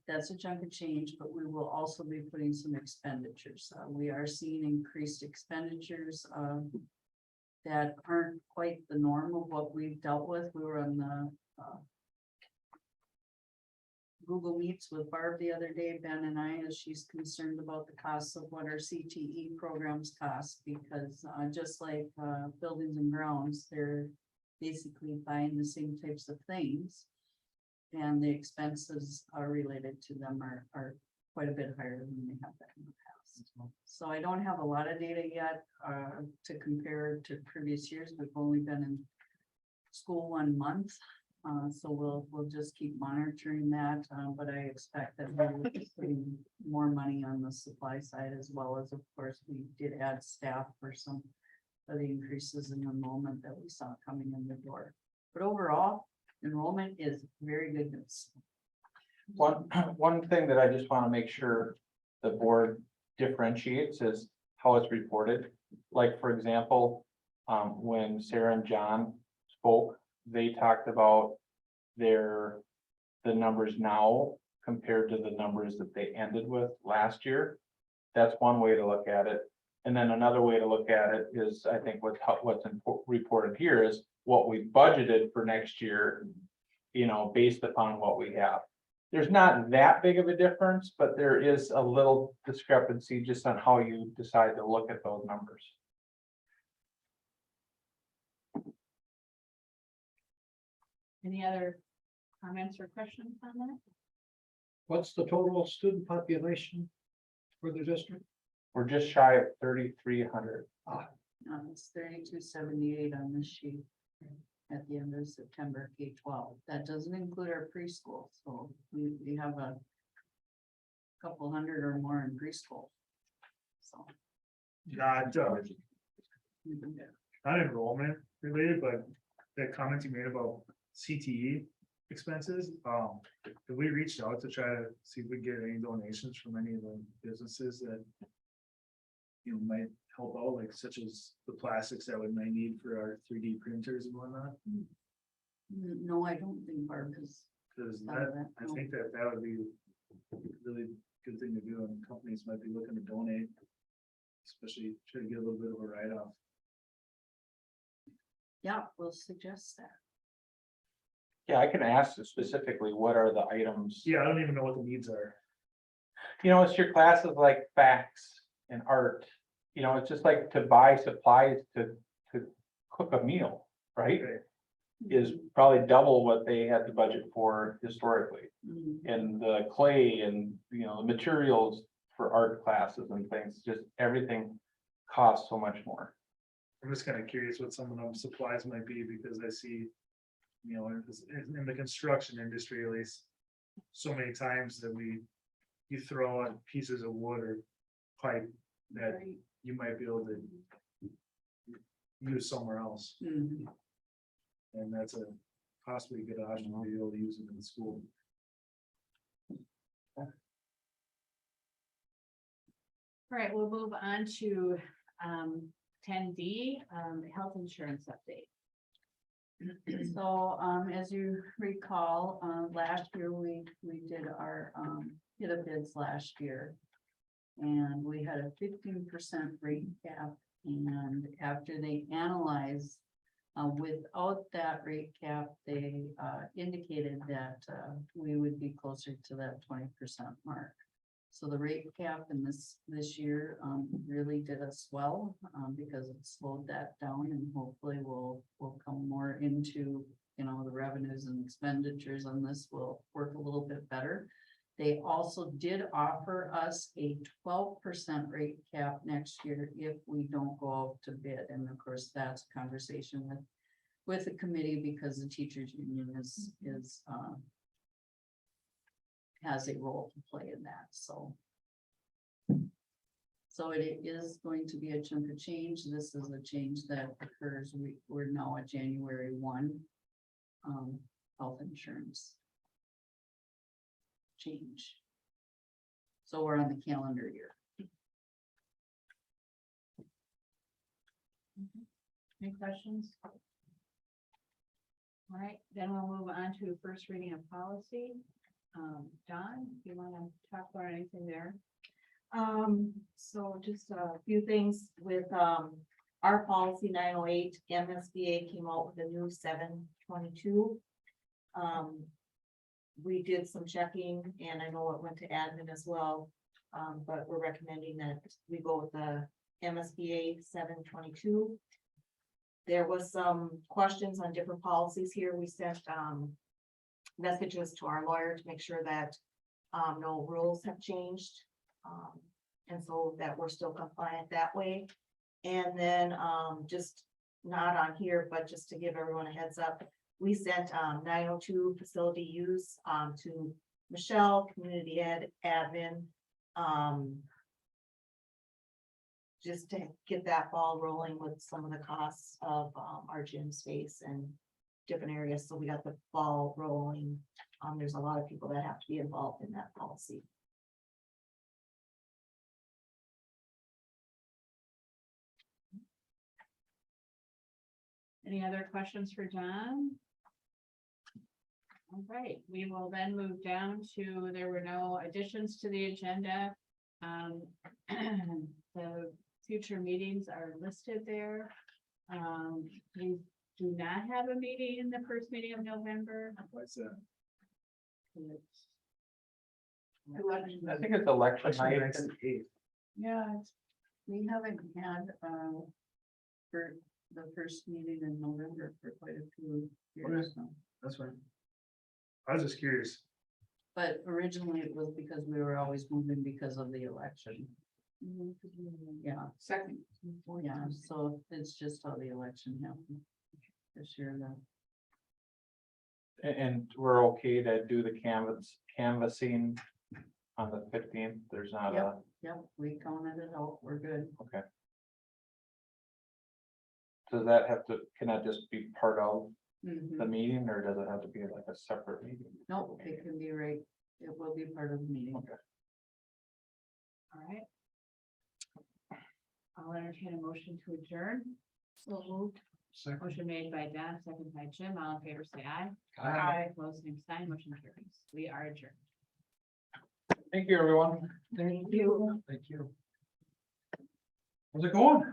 that's a chunk of change, but we will also be putting some expenditures. We are seeing increased expenditures that aren't quite the norm of what we've dealt with. We were on the Google Meets with Barb the other day, Ben and I, as she's concerned about the costs of what our CTE programs cost, because just like buildings and grounds, they're basically buying the same types of things. And the expenses are related to them are quite a bit higher than they have been in the past. So I don't have a lot of data yet to compare to previous years. We've only been in school 1 month. So we'll just keep monitoring that, but I expect that we'll be putting more money on the supply side, as well as, of course, we did add staff for some of the increases in enrollment that we saw coming in the door. But overall, enrollment is very good news. One thing that I just want to make sure the board differentiates is how it's reported. Like, for example, when Sarah and John spoke, they talked about the numbers now compared to the numbers that they ended with last year. That's one way to look at it. And then another way to look at it is, I think what's reported here is what we budgeted for next year, you know, based upon what we have. There's not that big of a difference, but there is a little discrepancy just on how you decide to look at those numbers. Any other comments or questions on that? What's the total student population for the district? We're just shy of 3,300. It's 3,278 on this sheet at the end of September, K-12. That doesn't include our preschool, so we have a couple hundred or more in preschool. So. Not enrollment related, but the comment you made about CTE expenses, have we reached out to try to see if we can get any donations from any of the businesses that you know might help out, like such as the plastics that we might need for our 3D printers and whatnot? No, I don't think Barb is. Because None of that, I no. think that would be a really good thing to do, and companies might be looking to donate, especially try to get a little bit of a write-off. Yeah, we'll suggest that. Yeah, I can ask specifically, what are the items? Yeah, I don't even know what the needs are. You know, it's your classes like facts and art. You know, it's just like to buy supplies to cook a meal, right? Okay. Is probably double what they had the budget for historically. Mhm. And the clay and, you know, the materials for art classes and things, just everything costs so much more. I'm just kind of curious what some of them supplies might be, because I see, you know, in the construction industry, at least, so many times that you throw out pieces of wood or pipe that Right. you might be able to use somewhere else. Mhm. And that's a possibly good option to be able to use it in school. All right, we'll move on to 10D, health insurance update. So as you recall, last year we did our hit a bids last year. And we had a 15% rate cap, and after they analyzed without that rate cap, they indicated that we would be closer to that 20% mark. So the rate cap in this year really did us well because it slowed that down, and hopefully we'll come more into, you know, the revenues and expenditures on this will work a little bit better. They also did offer us a 12% rate cap next year if we don't go out to bid. And of course, that's a conversation with the committee, because the teachers union has a role to play in that. So it is going to be a chunk of change. This is a change that occurs. We're now at January 1 health insurance change. So we're on the calendar year. Any questions? All right, then we'll move on to first reading of policy. Don, do you want to talk about anything there? So just a few things with, our policy 908, MSBA came out with a new 722. We did some checking and I know it went to admin as well. But we're recommending that we go with the MSBA 722. There was some questions on different policies here. We sent, messages to our lawyer to make sure that, no rules have changed. And so that we're still compliant that way. And then, just not on here, but just to give everyone a heads up, we sent, 902 facility use, to Michelle, community admin. Just to get that ball rolling with some of the costs of, our gym space and different areas. So we got the ball rolling. There's a lot of people that have to be involved in that policy. Any other questions for John? All right, we will then move down to, there were no additions to the agenda. The future meetings are listed there. We do not have a meeting in the first meeting of November. What's that? I think it's election night. Next eighth. Yeah, We haven't had, for the first meeting in November for quite a few years now. That's right. I was just curious. But originally it was because we were always moving because of the election. Yeah, second. yeah, so it's just how the election happened this year then. And we're okay to do the canvassing on the 15th. There's not a, Yep, we counted it out, we're good. okay. Does that have to, can that just be part of the meeting or does it have to be like a separate meeting? No, it can be right, it will be part of the meeting. Okay. All right. I'll entertain a motion to adjourn. So moved. Motion made by Don, second by Jim. All in favor, say aye. Aye. Opposed, same sign. Motion carries. We are adjourned. Thank you, everyone. Thank you. Thank you. How's it going?